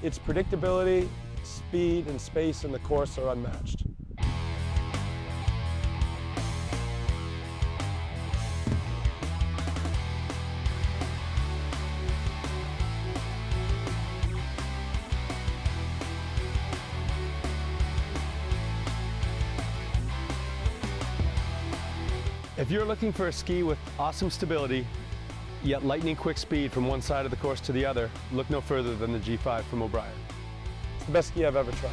Its predictability, speed, and space in the course are unmatched. If you're looking for a ski with awesome stability, yet lightning quick speed from one side of the course to the other, look no further than the G5 from O'Brien. It's the best ski I've ever tried.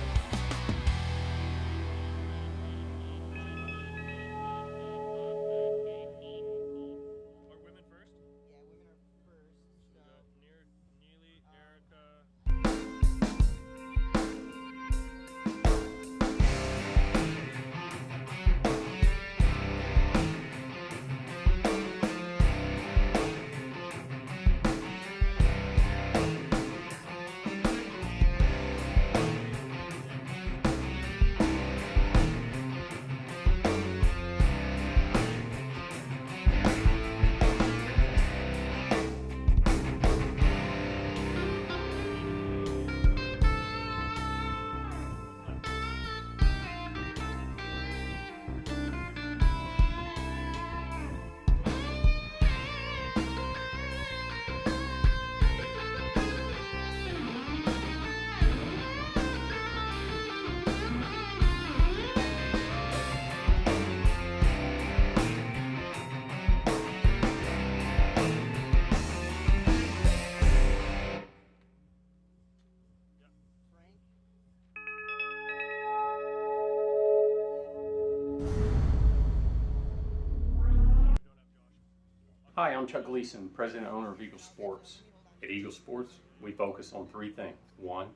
Hi, I'm Chuck Gleason, president and owner of Eagle Sports. At Eagle Sports, we focus on three things. One,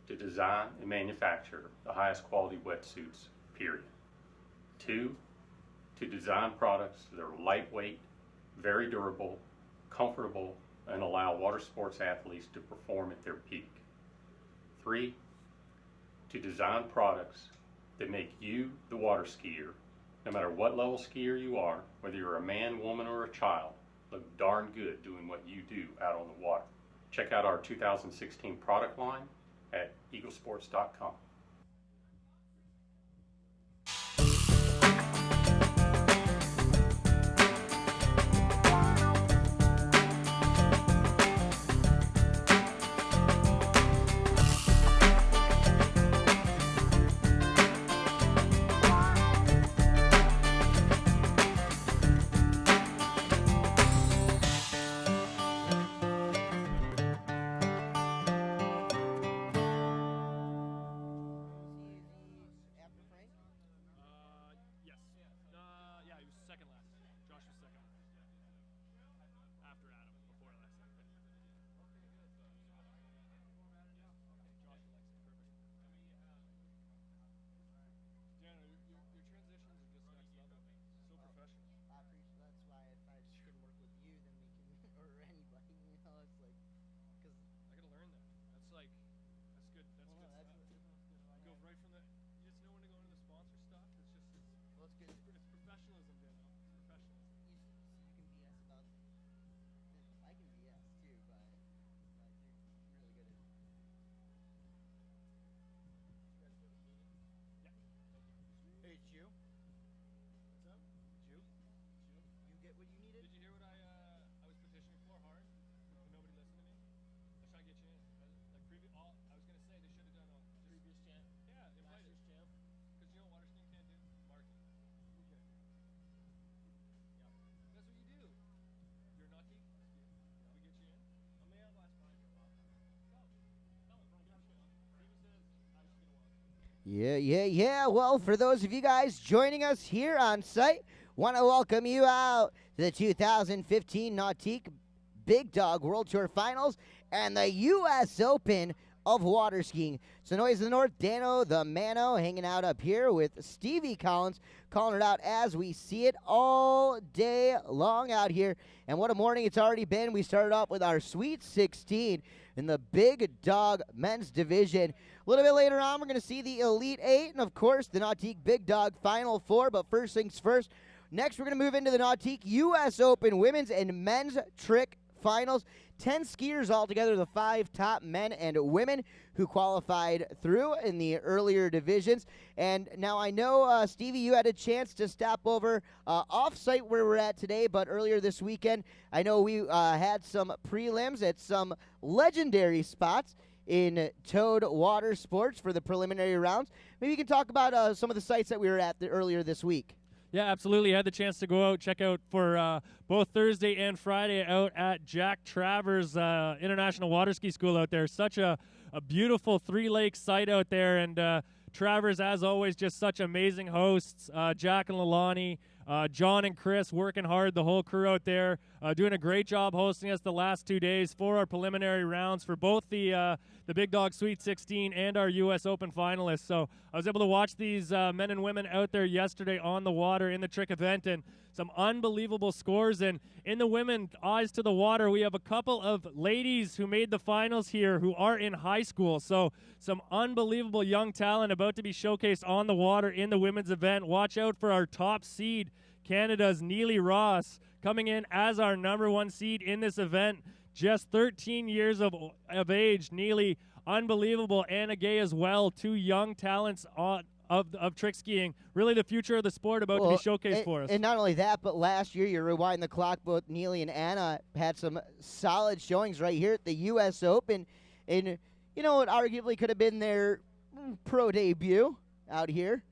to design and manufacture the highest quality wetsuits, period. Two, to design products that are lightweight, very durable, comfortable, and allow water sports athletes to perform at their peak. Three, to design products that make you, the water skier, no matter what level skier you are, whether you're a man, woman, or a child, look darn good doing what you do out on the water. Check out our 2016 product line at eaglesports.com. Yeah. Well, for those of you guys joining us here on site, want to welcome you out to the 2015 Nautique Big Dog World Tour Finals and the U.S. Open of water skiing. So Noise of the North, Dano the Mano hanging out up here with Stevie Collins, calling it out as we see it all day long out here. And what a morning it's already been. We started off with our Sweet 16 in the Big Dog men's division. A little bit later on, we're going to see the Elite 8 and, of course, the Nautique Big Dog Final 4. But first things first, next we're going to move into the Nautique U.S. Open Women's and Men's Trick finals. 10 skiers altogether, the 5 top men and women who qualified through in the earlier divisions. And now I know, Stevie, you had a chance to stop over off-site where we're at today, but earlier this weekend, I know we had some prelims at some legendary spots in Toad Water Sports for the preliminary rounds. Maybe you can talk about some of the sites that we were at earlier this week. Yeah, absolutely. I had the chance to go out, check out for both Thursday and Friday out at Jack Travers International Water Ski School out there. Such a beautiful three-lake site out there, and Travers, as always, just such amazing hosts. Jack and Lalani, John and Chris working hard, the whole crew out there, doing a great job hosting us the last 2 days for our preliminary rounds for both the Big Dog Sweet 16 and our U.S. Open finalists. So I was able to watch these men and women out there yesterday on the water in the trick event, and some unbelievable scores. And in the women, eyes to the water, we have a couple of ladies who made the finals here who are in high school. So some unbelievable young talent about to be showcased on the water in the women's event. Watch out for our top seed, Canada's Neely Ross, coming in as our #1 seed in this event. Just 13 years of age. Neely, unbelievable. Anna Gay as well. 2 young talents of trick skiing. Really the future of the sport about to be showcased for us. And not only that, but last year, you rewind the clock, both Neely and Anna had some solid showings right here at the U.S. Open. And, you know, it arguably could have been their pro debut out here.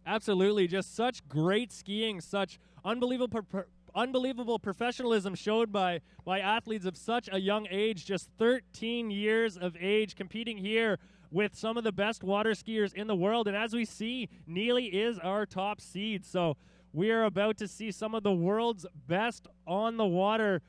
Absolutely. Just such great skiing, such unbelievable professionalism showed by athletes of such a young age, just 13 years of age, competing here with some of the best water skiers in the world. And as we see, Neely is our top seed. So we are about to see some of the world's best on the water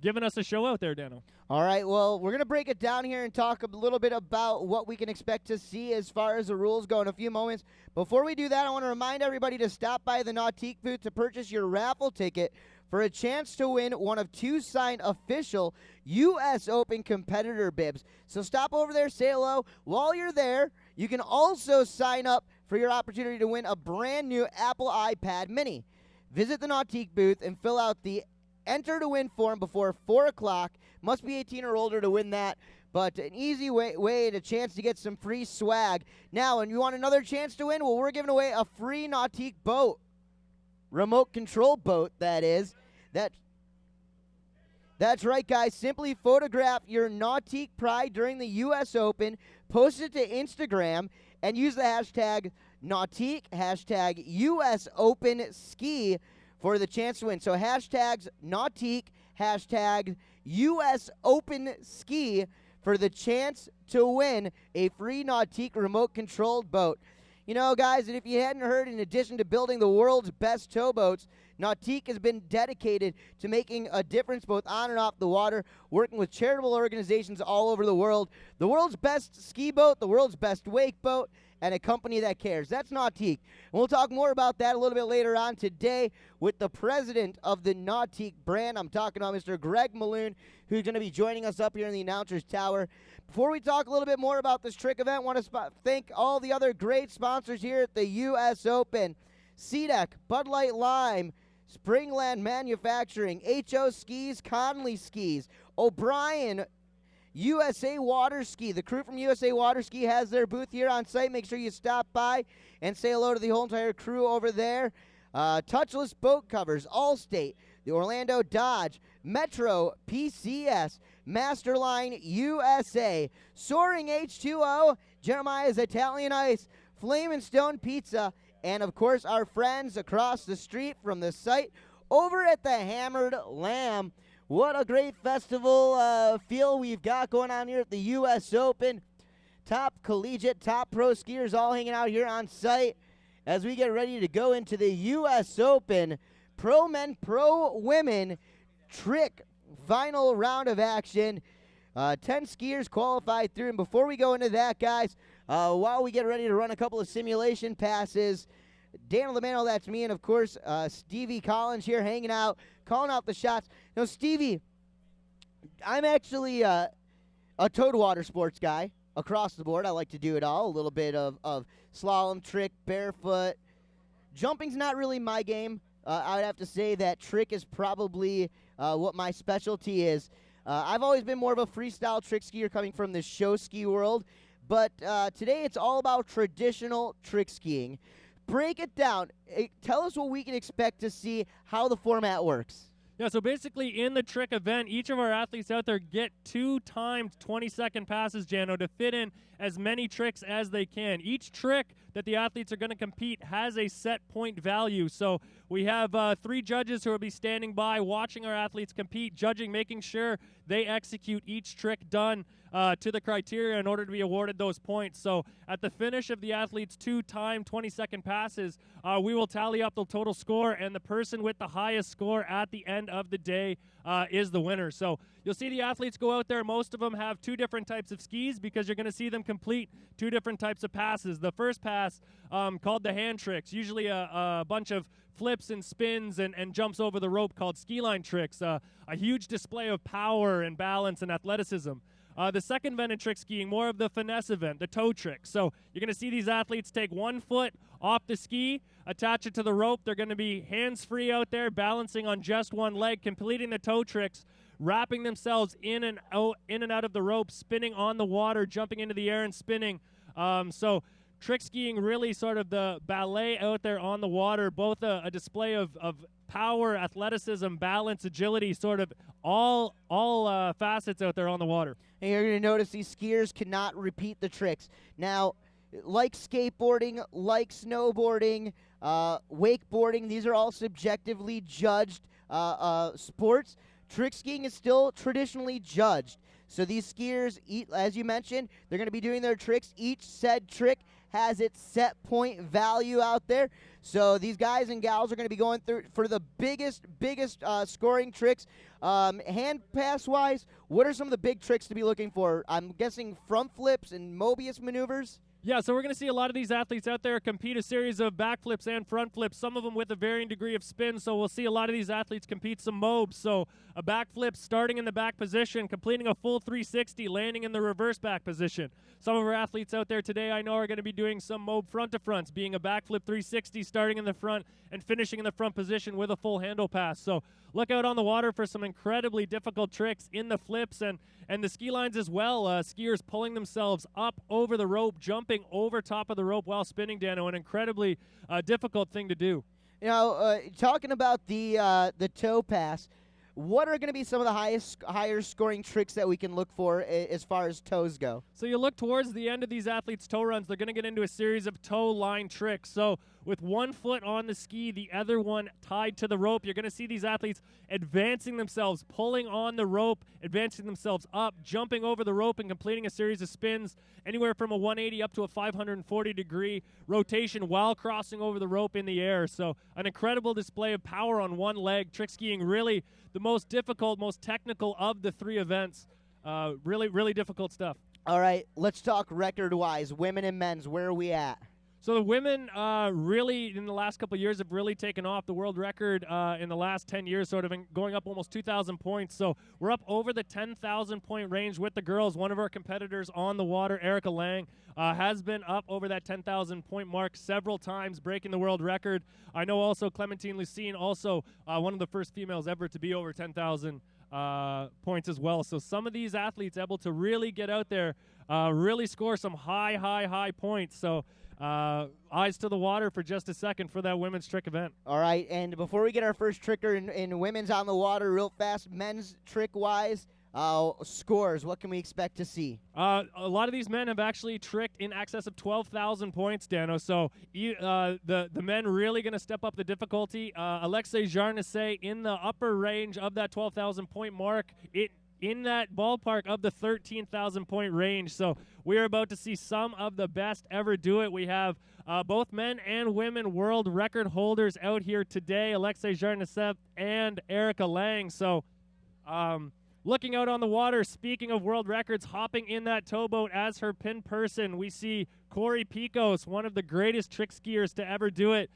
giving us a show out there, Dano. All right, well, we're going to break it down here and talk a little bit about what we can expect to see as far as the rules go in a few moments. Before we do that, I want to remind everybody to stop by the Nautique booth to purchase your raffle ticket for a chance to win one of 2 signed official U.S. Open competitor bibs. So stop over there, say hello. While you're there, you can also sign up for your opportunity to win a brand new Apple iPad mini. Visit the Nautique booth and fill out the Enter to Win form before 4 o'clock. Must be 18 or older to win that, but an easy way and a chance to get some free swag. Now, and you want another chance to win? Well, we're giving away a free Nautique boat. Remote control boat, that is. That's right, guys. Simply photograph your Nautique Pride during the U.S. Open, post it to Instagram, and use the hashtag Nautique, hashtag US Open Ski for the chance to win. So hashtags Nautique, hashtag US Open Ski for the chance to win a free Nautique remote-controlled boat. You know, guys, and if you hadn't heard, in addition to building the world's best towboats, Nautique has been dedicated to making a difference both on and off the water, working with charitable organizations all over the world. The world's best ski boat, the world's best wake boat, and a company that cares. That's Nautique. And we'll talk more about that a little bit later on today with the president of the Nautique brand. I'm talking about Mr. Greg Maloon, who's going to be joining us up here in the announcer's tower. Before we talk a little bit more about this trick event, I want to thank all the other great sponsors here at the U.S. Open. SeaDek, Bud Light Lime, Springland Manufacturing, H.O. Skis, Conley Skis, O'Brien, USA Water Ski. The crew from USA Water Ski has their booth here on site. Make sure you stop by and say hello to the whole entire crew over there. Touchless Boat Covers, Allstate, the Orlando Dodge, Metro, PCS, Masterline USA, Soaring H2O, Jeremiah's Italian Ice, Flame and Stone Pizza, and of course our friends across the street from the site over at the Hammered Lamb. What a great festival feel we've got going on here at the U.S. Open. Top collegiate, top pro skiers all hanging out here on site as we get ready to go into the U.S. Open Pro Men, Pro Women Trick final round of action. 10 skiers qualified through. And before we go into that, guys, while we get ready to run a couple of simulation passes, Daniel LeMano, that's me, and of course, Stevie Collins here hanging out, calling out the shots. Now, Stevie, I'm actually a Toad Water Sports guy across the board. I like to do it all. A little bit of slalom, trick, barefoot. Jumping's not really my game. I would have to say that trick is probably what my specialty is. I've always been more of a freestyle trick skier coming from the show ski world, but today it's all about traditional trick skiing. Break it down. Tell us what we can expect to see, how the format works. Yeah, so basically in the trick event, each of our athletes out there get 2 timed 20-second passes, Jano, to fit in as many tricks as they can. Each trick that the athletes are going to compete has a set point value. So we have 3 judges who will be standing by watching our athletes compete, judging, making sure they execute each trick done to the criteria in order to be awarded those points. So at the finish of the athletes' 2 timed 20-second passes, we will tally up the total score, and the person with the highest score at the end of the day is the winner. So you'll see the athletes go out there. Most of them have 2 different types of skis because you're going to see them complete 2 different types of passes. The first pass, called the hand tricks, usually a bunch of flips and spins and jumps over the rope, called ski line tricks, a huge display of power and balance and athleticism. The second event in trick skiing, more of the finesse event, the toe trick. So you're going to see these athletes take 1 foot off the ski, attach it to the rope. They're going to be hands-free out there, balancing on just 1 leg, completing the toe tricks, wrapping themselves in and out of the rope, spinning on the water, jumping into the air and spinning. So trick skiing, really sort of the ballet out there on the water, both a display of power, athleticism, balance, agility, sort of all facets out there on the water. And you're going to notice these skiers cannot repeat the tricks. Now, like skateboarding, like snowboarding, wakeboarding, these are all subjectively judged sports. Trick skiing is still traditionally judged. So these skiers, as you mentioned, they're going to be doing their tricks. Each said trick has its set point value out there. So these guys and gals are going to be going through for the biggest scoring tricks. Hand pass-wise, what are some of the big tricks to be looking for? I'm guessing front flips and Mobius maneuvers? Yeah, so we're going to see a lot of these athletes out there compete a series of backflips and front flips, some of them with a varying degree of spin. So we'll see a lot of these athletes compete some mobs. So a backflip starting in the back position, completing a full 360, landing in the reverse back position. Some of our athletes out there today I know are going to be doing some mob front to fronts, being a backflip 360, starting in the front and finishing in the front position with a full handle pass. So look out on the water for some incredibly difficult tricks in the flips and the ski lines as well. Skiers pulling themselves up over the rope, jumping over top of the rope while spinning, Dano, an incredibly difficult thing to do. You know, talking about the toe pass, what are going to be some of the higher scoring tricks that we can look for as far as toes go? So you look towards the end of these athletes' toe runs, they're going to get into a series of toe line tricks. So with 1 foot on the ski, the other one tied to the rope, you're going to see these athletes advancing themselves, pulling on the rope, advancing themselves up, jumping over the rope and completing a series of spins, anywhere from a 180 up to a 540-degree rotation while crossing over the rope in the air. So an incredible display of power on 1 leg. Trick skiing, really the most difficult, most technical of the 3 events. Really difficult stuff. All right, let's talk record-wise. Women and men's, where are we at? So the women really, in the last couple of years, have really taken off. The world record in the last 10 years sort of going up almost 2,000 points. So we're up over the 10,000-point range with the girls. One of our competitors on the water, Erica Lang, has been up over that 10,000-point mark several times, breaking the world record. I know also Clementine Lucine, also one of the first females ever to be over 10,000 points as well. So some of these athletes able to really get out there, really score some high points. So eyes to the water for just a second for that women's trick event. All right, and before we get our first tricker in women's on the water real fast, men's trick-wise, scores, what can we expect to see? A lot of these men have actually tricked in excess of 12,000 points, Dano. So the men really going to step up the difficulty. Alexei Jarnasset in the upper range of that 12,000-point mark. In that ballpark of the 13,000-point range. So we're about to see some of the best ever do it. We have both men and women world record holders out here today, Alexei Jarnasset and Erica Lang. So looking out on the water, speaking of world records, hopping in that towboat as her pin person, we see Corey Picos, one of the greatest trick skiers to ever do it.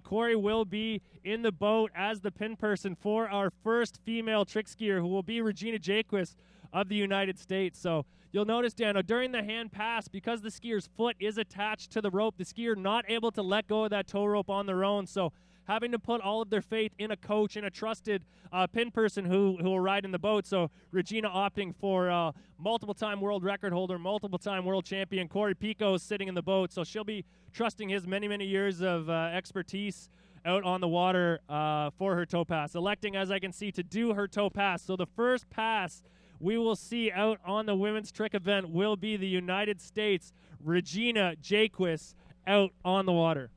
Corey will be in the boat as the pin person for our first female trick skier, who will be Regina Jaquist of the United States. So you'll notice, Dano, during the hand pass, because the skier's foot is attached to the rope, the skier not able to let go of that tow rope on their own. So having to put all of their faith in a coach and a trusted pin person who will ride in the boat. So Regina opting for multiple-time world record holder, multiple-time world champion Corey Picos sitting in the boat. So she'll be trusting his many, many years of expertise out on the water for her tow pass, electing, as I can see, to do her tow pass. So the first pass we will see out on the women's trick event will be the United States, Regina Jaquist, out on the water.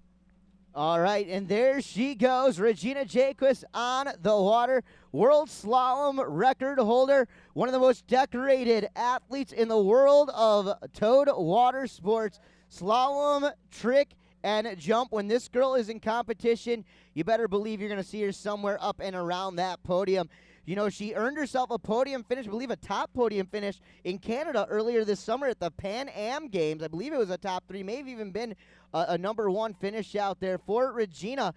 All right, and there she goes, Regina Jaquist on the water, world slalom record holder, one of the most decorated athletes in the world of towed water sports, slalom, trick, and jump. When this girl is in competition, you better believe you're going to see her somewhere up and around that podium. You know, she earned herself a podium finish, I believe a top podium finish in Canada earlier this summer at the Pan Am Games. I believe it was a top 3, may have even been a number 1 finish out there for Regina.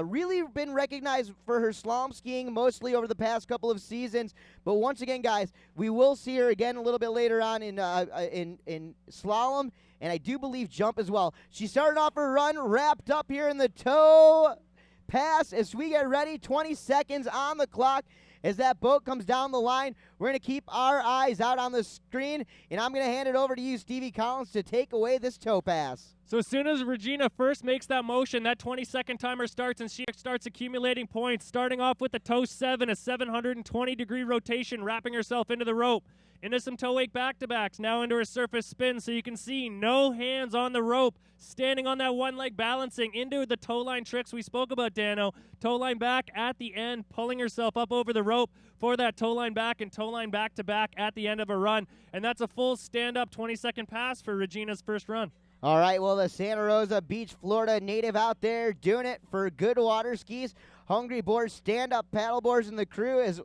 Really been recognized for her slalom skiing mostly over the past couple of seasons. But once again, guys, we will see her again a little bit later on in slalom, and I do believe jump as well. She started off her run, wrapped up here in the tow pass as we get ready. 20 seconds on the clock. As that boat comes down the line, we're going to keep our eyes out on the screen, and I'm going to hand it over to you, Stevie Collins, to take away this tow pass. So as soon as Regina first makes that motion, that 20-second timer starts, and she starts accumulating points, starting off with the tow 7, a 720-degree rotation, wrapping herself into the rope, into some toe wake back-to-backs, now into her surface spin, so you can see no hands on the rope, standing on that one leg, balancing into the toe line tricks we spoke about, Dano. Toe line back at the end, pulling herself up over the rope for that toe line back and toe line back-to-back at the end of a run. And that's a full stand-up 20-second pass for Regina's first run. All right, well, the Santa Rosa Beach, Florida native out there doing it for good water skis. Hungry Boards, stand-up paddle boards, and the crew is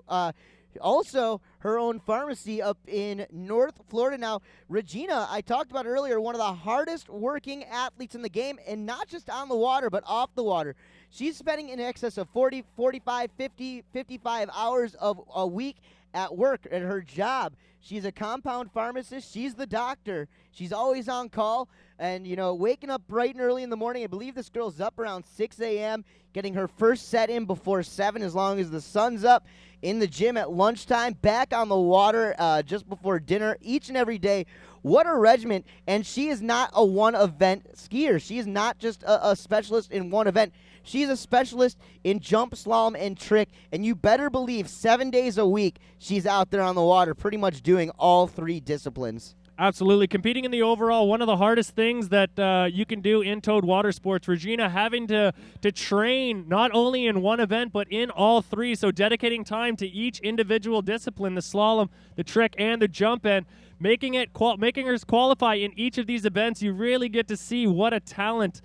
also her own pharmacy up in North Florida. Now, Regina, I talked about earlier, one of the hardest working athletes in the game, and not just on the water, but off the water. She's spending in excess of 40, 45, 50, 55 hours of a week at work at her job. She's a compound pharmacist. She's the doctor. She's always on call. And, you know, waking up bright and early in the morning. I believe this girl's up around 6 a.m., getting her first set in before 7 as long as the sun's up, in the gym at lunchtime, back on the water just before dinner each and every day. What a regimen. And she is not a one-event skier. She is not just a specialist in one event. She's a specialist in jump, slalom, and trick, and you better believe 7 days a week she's out there on the water pretty much doing all 3 disciplines. Absolutely. Competing in the overall, one of the hardest things that you can do in towed water sports. Regina having to train not only in one event, but in all 3. So dedicating time to each individual discipline, the slalom, the trick, and the jump, and making her qualify in each of these events. You really get to see what a talent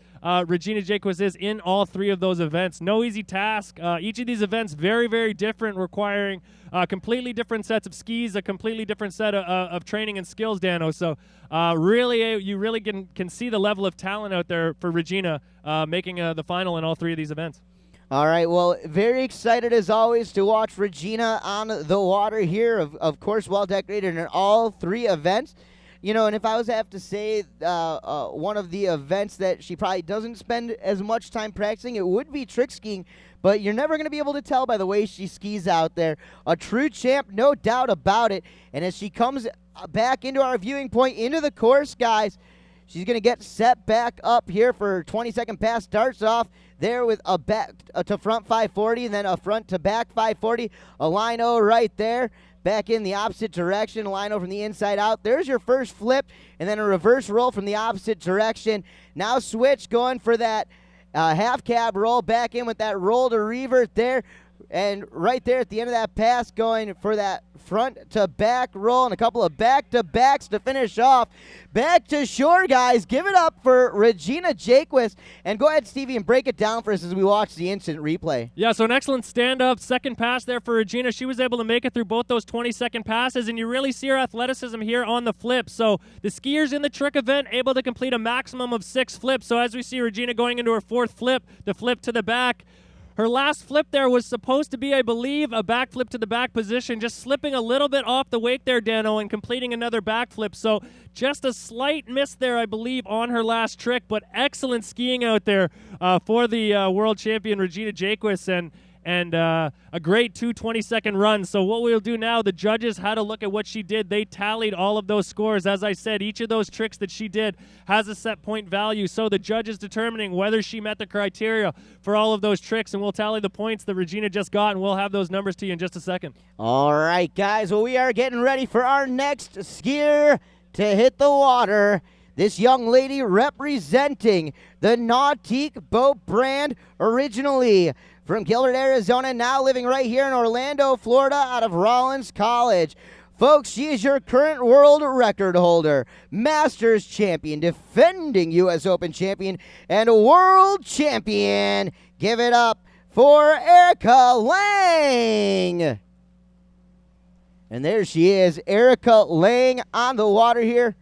Regina Jaquist is in all 3 of those events. No easy task. Each of these events very, very different, requiring completely different sets of skis, a completely different set of training and skills, Dano. So really, you really can see the level of talent out there for Regina making the final in all 3 of these events. All right, well, very excited as always to watch Regina on the water here. Of course, well decorated in all 3 events. You know, and if I was to have to say one of the events that she probably doesn't spend as much time practicing, it would be trick skiing. But you're never going to be able to tell by the way she skis out there. A true champ, no doubt about it. And as she comes back into our viewing point, into the course, guys, she's going to get set back up here for her 20-second pass. Starts off there with a back to front 540, and then a front to back 540. A line-o right there. Back in the opposite direction, line-o from the inside out. There's your first flip, and then a reverse roll from the opposite direction. Now switch, going for that half cab roll, back in with that roll to revert there. And right there at the end of that pass, going for that front to back roll and a couple of back to backs to finish off. Back to shore, guys. Give it up for Regina Jaquist. And go ahead, Stevie, and break it down for us as we watch the instant replay. Yeah, so an excellent stand-up second pass there for Regina. She was able to make it through both those 20-second passes, and you really see her athleticism here on the flip. So the skiers in the trick event able to complete a maximum of 6 flips. So as we see Regina going into her 4th flip, the flip to the back, her last flip there was supposed to be, I believe, a backflip to the back position, just slipping a little bit off the wake there, Dano, and completing another backflip. So just a slight miss there, I believe, on her last trick, but excellent skiing out there for the world champion Regina Jaquist, and a great 2 20-second runs. So what we'll do now, the judges had a look at what she did. They tallied all of those scores. As I said, each of those tricks that she did has a set point value. So the judges determining whether she met the criteria for all of those tricks, and we'll tally the points that Regina just got, and we'll have those numbers to you in just a second. All right, guys. Well, we are getting ready for our next skier to hit the water. This young lady representing the Nautique boat brand, originally from Gilbert, Arizona, now living right here in Orlando, Florida, out of Rollins College. Folks, she is your current world record holder, Masters champion, defending U.S. Open champion, and world champion. Give it up for Erica Lang. And there she is, Erica Lang on the water here.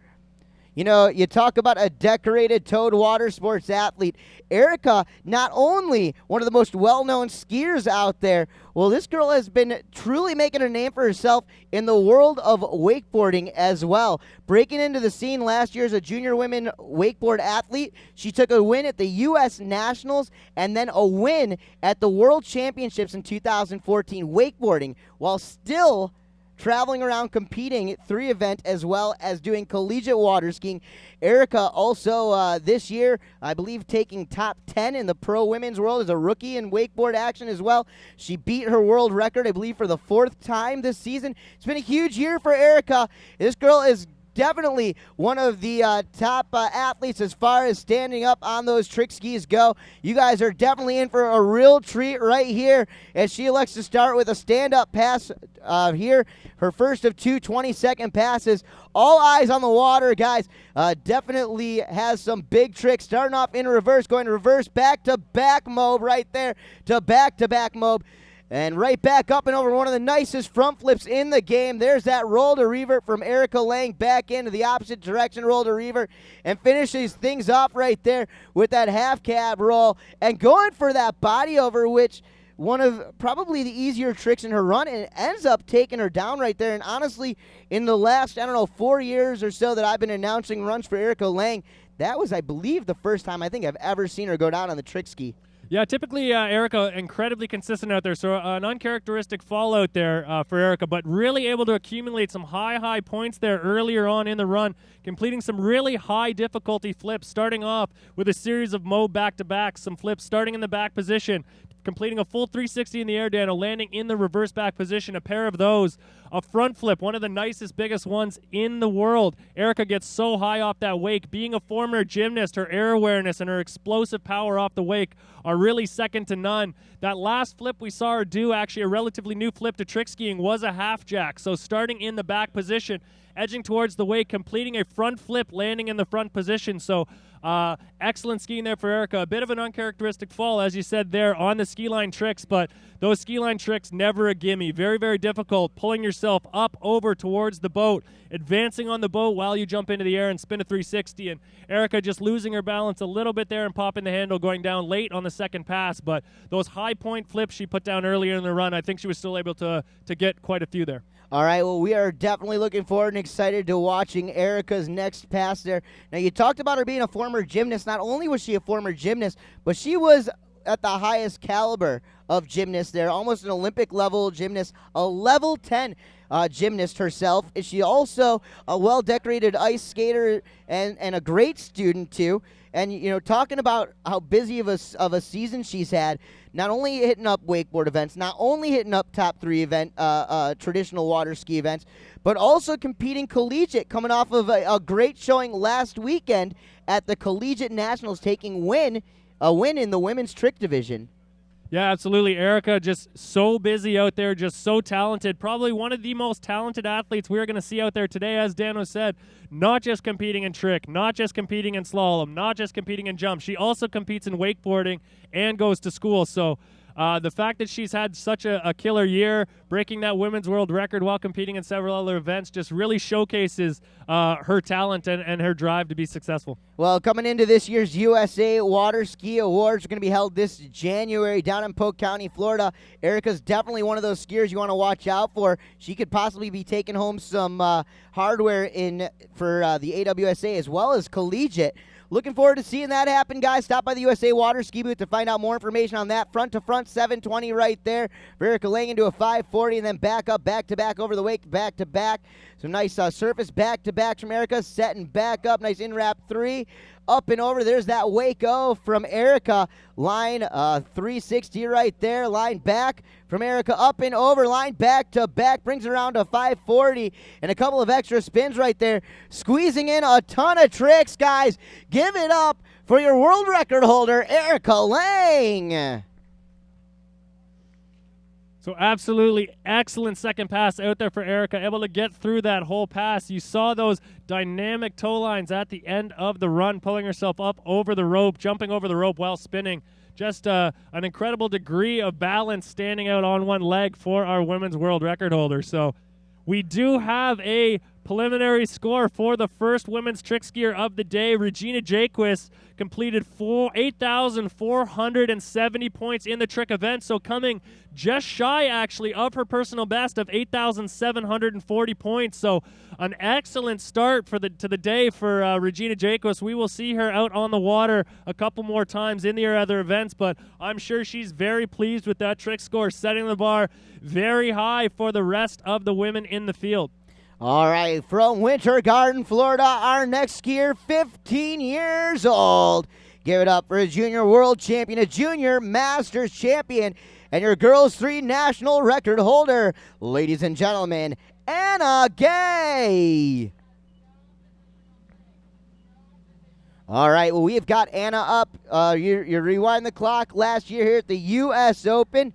You know, you talk about a decorated Toad water sports athlete. Erica, not only one of the most well-known skiers out there, well, this girl has been truly making a name for herself in the world of wakeboarding as well. Breaking into the scene last year as a junior women wakeboard athlete, she took a win at the U.S. Nationals and then a win at the World Championships in 2014 wakeboarding, while still traveling around competing at 3 event as well as doing collegiate water skiing. Erica also this year, I believe, taking top 10 in the pro women's world as a rookie in wakeboard action as well. She beat her world record, I believe, for the 4th time this season. It's been a huge year for Erica. This girl is definitely one of the top athletes as far as standing up on those trick skis go. You guys are definitely in for a real treat right here as she elects to start with a stand-up pass here. Her first of 2 20-second passes. All eyes on the water, guys. Definitely has some big tricks. Starting off in reverse, going reverse back-to-back mob right there to back-to-back mob. And right back up and over one of the nicest front flips in the game. There's that roll to revert from Erica Lang back into the opposite direction roll to revert and finishes things off right there with that half cab roll and going for that body over, which one of probably the easier tricks in her run, and it ends up taking her down right there. And honestly, in the last, 4 years or so that I've been announcing runs for Erica Lang, that was, I believe, the first time I think I've ever seen her go down on the trick ski. Yeah, typically Erica incredibly consistent out there, so an uncharacteristic fall out there for Erica, but really able to accumulate some high points there earlier on in the run, completing some really high difficulty flips, starting off with a series of mob back-to-back, some flips starting in the back position, completing a full 360 in the air, Dano, landing in the reverse back position, a pair of those, a front flip, one of the nicest, biggest ones in the world. Erica gets so high off that wake. Being a former gymnast, her air awareness and her explosive power off the wake are really second to none. That last flip we saw her do, actually a relatively new flip to trick skiing, was a half jack. So starting in the back position, edging towards the wake, completing a front flip, landing in the front position. So excellent skiing there for Erica. A bit of an uncharacteristic fall, as you said there, on the ski line tricks, but those ski line tricks, never a gimme. Very, very difficult. Pulling yourself up over towards the boat, advancing on the boat while you jump into the air and spin a 360, and Erica just losing her balance a little bit there and popping the handle, going down late on the second pass. But those high point flips she put down earlier in the run, I think she was still able to get quite a few there. All right, well, we are definitely looking forward and excited to watching Erica's next pass there. Now, you talked about her being a former gymnast. Not only was she a former gymnast, but she was at the highest caliber of gymnast there, almost an Olympic-level gymnast, a level 10 gymnast herself. Is she also a well-decorated ice skater and a great student, too? And, talking about how busy of a season she's had, not only hitting up wakeboard events, not only hitting up top 3 event traditional water ski events, but also competing collegiate, coming off of a great showing last weekend at the Collegiate Nationals, taking a win in the women's trick division. Yeah, absolutely. Erica just so busy out there, just so talented. Probably one of the most talented athletes we're going to see out there today, as Dano said. Not just competing in trick, not just competing in slalom, not just competing in jump. She also competes in wakeboarding and goes to school. So the fact that she's had such a killer year, breaking that women's world record while competing in several other events, just really showcases her talent and her drive to be successful. Well, coming into this year's USA Water Ski Awards are going to be held this January down in Polk County, Florida. Erica's definitely one of those skiers you want to watch out for. She could possibly be taking home some hardware for the AWSA as well as collegiate. Looking forward to seeing that happen, guys. Stop by the USA Water Ski Booth to find out more information on that. Front to front, 720 right there. Erica laying into a 540 and then back up, back to back over the wake, back to back. Some nice surface back to back from Erica. Setting back up, nice in wrap 3. Up and over, there's that wake-o from Erica. Line 360 right there. Line back from Erica. Up and over, line back to back. Brings it around to 540. And a couple of extra spins right there. Squeezing in a ton of tricks, guys. Give it up for your world record holder, Erica Lang. So absolutely excellent second pass out there for Erica, able to get through that whole pass. You saw those dynamic toe lines at the end of the run, pulling herself up over the rope, jumping over the rope while spinning. Just an incredible degree of balance standing out on one leg for our women's world record holder. So we do have a preliminary score for the first women's trick skier of the day. Regina Jaquist completed 8,470 points in the trick event, so coming just shy, actually, of her personal best of 8,740 points. So an excellent start to the day for Regina Jaquist. We will see her out on the water a couple more times in the other events, but I'm sure she's very pleased with that trick score, setting the bar very high for the rest of the women in the field. All right, from Winter Garden, Florida, our next skier, 15 years old. Give it up for a junior world champion, a junior masters champion, and your girls 3 national record holder, ladies and gentlemen, Anna Gay. All right, well, we've got Anna up. You rewind the clock last year here at the U.S. Open.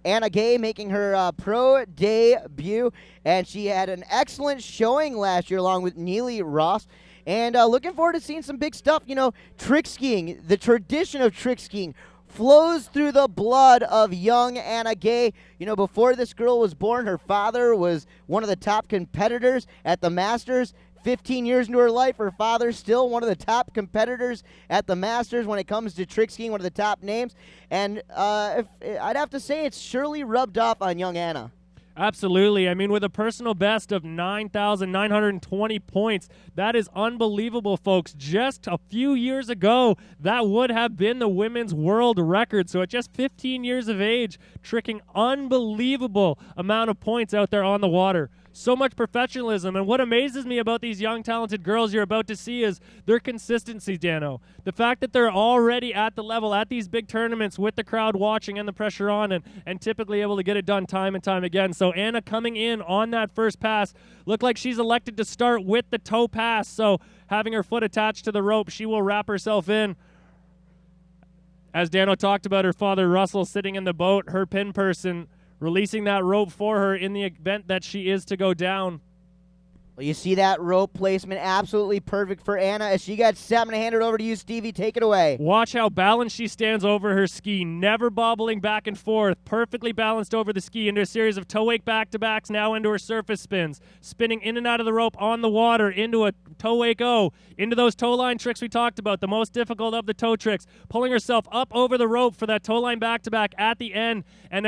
Anna Gay making her pro debut, and she had an excellent showing last year along with Neely Ross. And looking forward to seeing some big stuff. You know, trick skiing, the tradition of trick skiing flows through the blood of young Anna Gay. You know, before this girl was born, her father was one of the top competitors at the Masters. 15 years into her life, her father's still one of the top competitors at the Masters when it comes to trick skiing, one of the top names. And I'd have to say it's surely rubbed off on young Anna. Absolutely. I mean, with a personal best of 9,920 points, that is unbelievable, folks. Just a few years ago, that would have been the women's world record. So at just 15 years of age, tricking unbelievable amount of points out there on the water. So much professionalism. And what amazes me about these young, talented girls you're about to see is their consistency, Dano. The fact that they're already at the level at these big tournaments with the crowd watching and the pressure on and typically able to get it done time and time again. So Anna coming in on that first pass looked like she's elected to start with the toe pass. So having her foot attached to the rope, she will wrap herself in. As Dano talked about, her father, Russell, sitting in the boat, her pin person, releasing that rope for her in the event that she is to go down. Well, you see that rope placement, absolutely perfect for Anna. As she got 7, hand it over to you, Stevie. Take it away. Watch how balanced she stands over her ski, never bobbling back and forth, perfectly balanced over the ski into a series of toe wake back-to-backs, now into her surface spins, spinning in and out of the rope on the water, into a toe wake O, into those toe line tricks we talked about, the most difficult of the toe tricks, pulling herself up over the rope for that toe line back-to-back at the end, and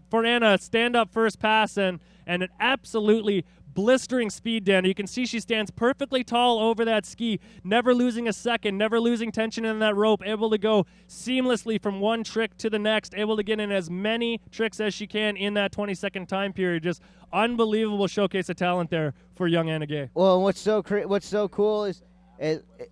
for Anna, stand-up first pass, and an absolutely blistering speed, Dan. You can see she stands perfectly tall over that ski, never losing a second, never losing tension in that rope, able to go seamlessly from one trick to the next, able to get in as many tricks as she can in that 20-second time period. Just unbelievable showcase of talent there for young Anna Gay. Well, what's so cool is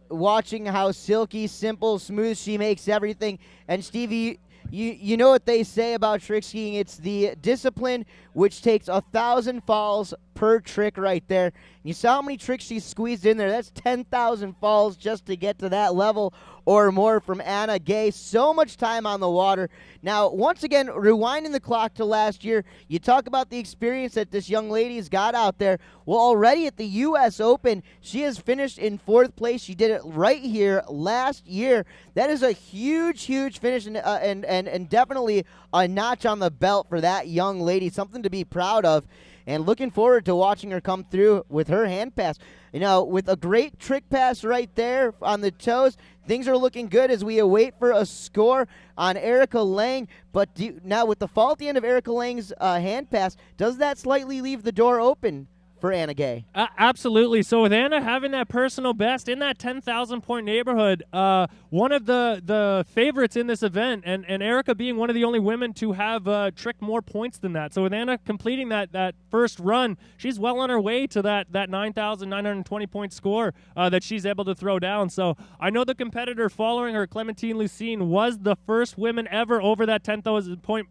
watching how silky, simple, smooth she makes everything. And Stevie, you know what they say about trick skiing? It's the discipline which takes 1,000 falls per trick right there. You saw how many tricks she squeezed in there. That's 10,000 falls just to get to that level or more from Anna Gay. So much time on the water. Now, once again, rewinding the clock to last year, you talk about the experience that this young lady's got out there. Well, already at the U.S. Open, she has finished in 4th place. She did it right here last year. That is a huge, huge finish and definitely a notch on the belt for that young lady, something to be proud of. And looking forward to watching her come through with her hand pass. You know, with a great trick pass right there on the toes, things are looking good as we await for a score on Erica Lang. But now with the faulty end of Erica Lang's hand pass, does that slightly leave the door open for Anna Gay? Absolutely. So with Anna having that personal best in that 10,000-point neighborhood, one of the favorites in this event, and Erica being one of the only women to have tricked more points than that. So with Anna completing that first run, she's well on her way to that 9,920-point score that she's able to throw down. So I know the competitor following her, Clementine Lucine, was the first woman ever over that 10,000-point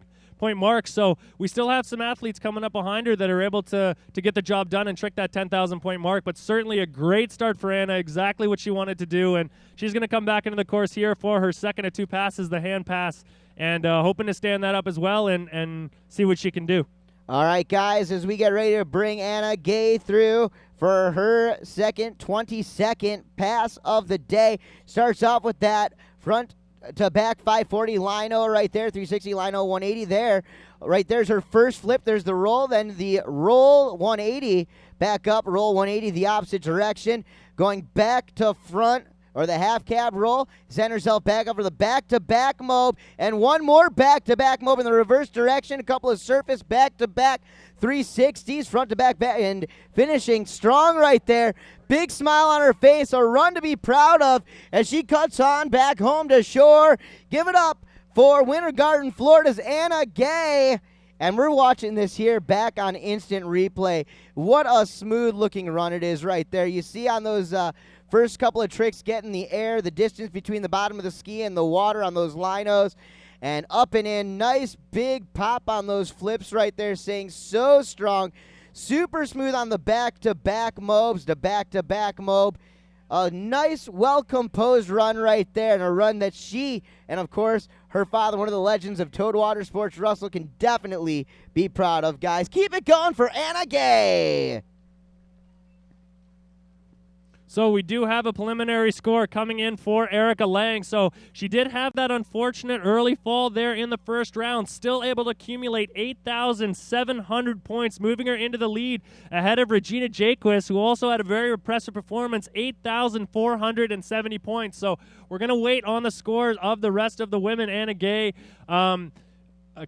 mark. So we still have some athletes coming up behind her that are able to get the job done and trick that 10,000-point mark. But certainly a great start for Anna, exactly what she wanted to do. And she's going to come back into the course here for her second of 2 passes, the hand pass, and hoping to stand that up as well and see what she can do. All right, guys, as we get ready to bring Anna Gay through for her second 22nd pass of the day. Starts off with that front to back 540 lino right there, 360 lino 180 there. Right there's her first flip. There's the roll, then the roll 180, back up, roll 180 the opposite direction, going back to front, or the half cab roll, send herself back up for the back-to-back mob, and one more back-to-back mob in the reverse direction, a couple of surface back-to-back 360s, front-to-back, and finishing strong right there. Big smile on her face, a run to be proud of as she cuts on back home to shore. Give it up for Winter Garden, Florida's Anna Gay. And we're watching this here back on instant replay. What a smooth-looking run it is right there. You see on those first couple of tricks, getting the air, the distance between the bottom of the ski and the water on those linos, and up and in. Nice big pop on those flips right there, staying so strong. Super smooth on the back-to-back mobs, the back-to-back mob. A nice, well-composed run right there, and a run that she, and of course, her father, one of the legends of Toad Water Sports, Russell, can definitely be proud of, guys. Keep it going for Anna Gay. So we do have a preliminary score coming in for Erica Lang. So she did have that unfortunate early fall there in the first round, still able to accumulate 8,700 points, moving her into the lead ahead of Regina Jaquist, who also had a very impressive performance, 8,470 points. So we're going to wait on the scores of the rest of the women. Anna Gay,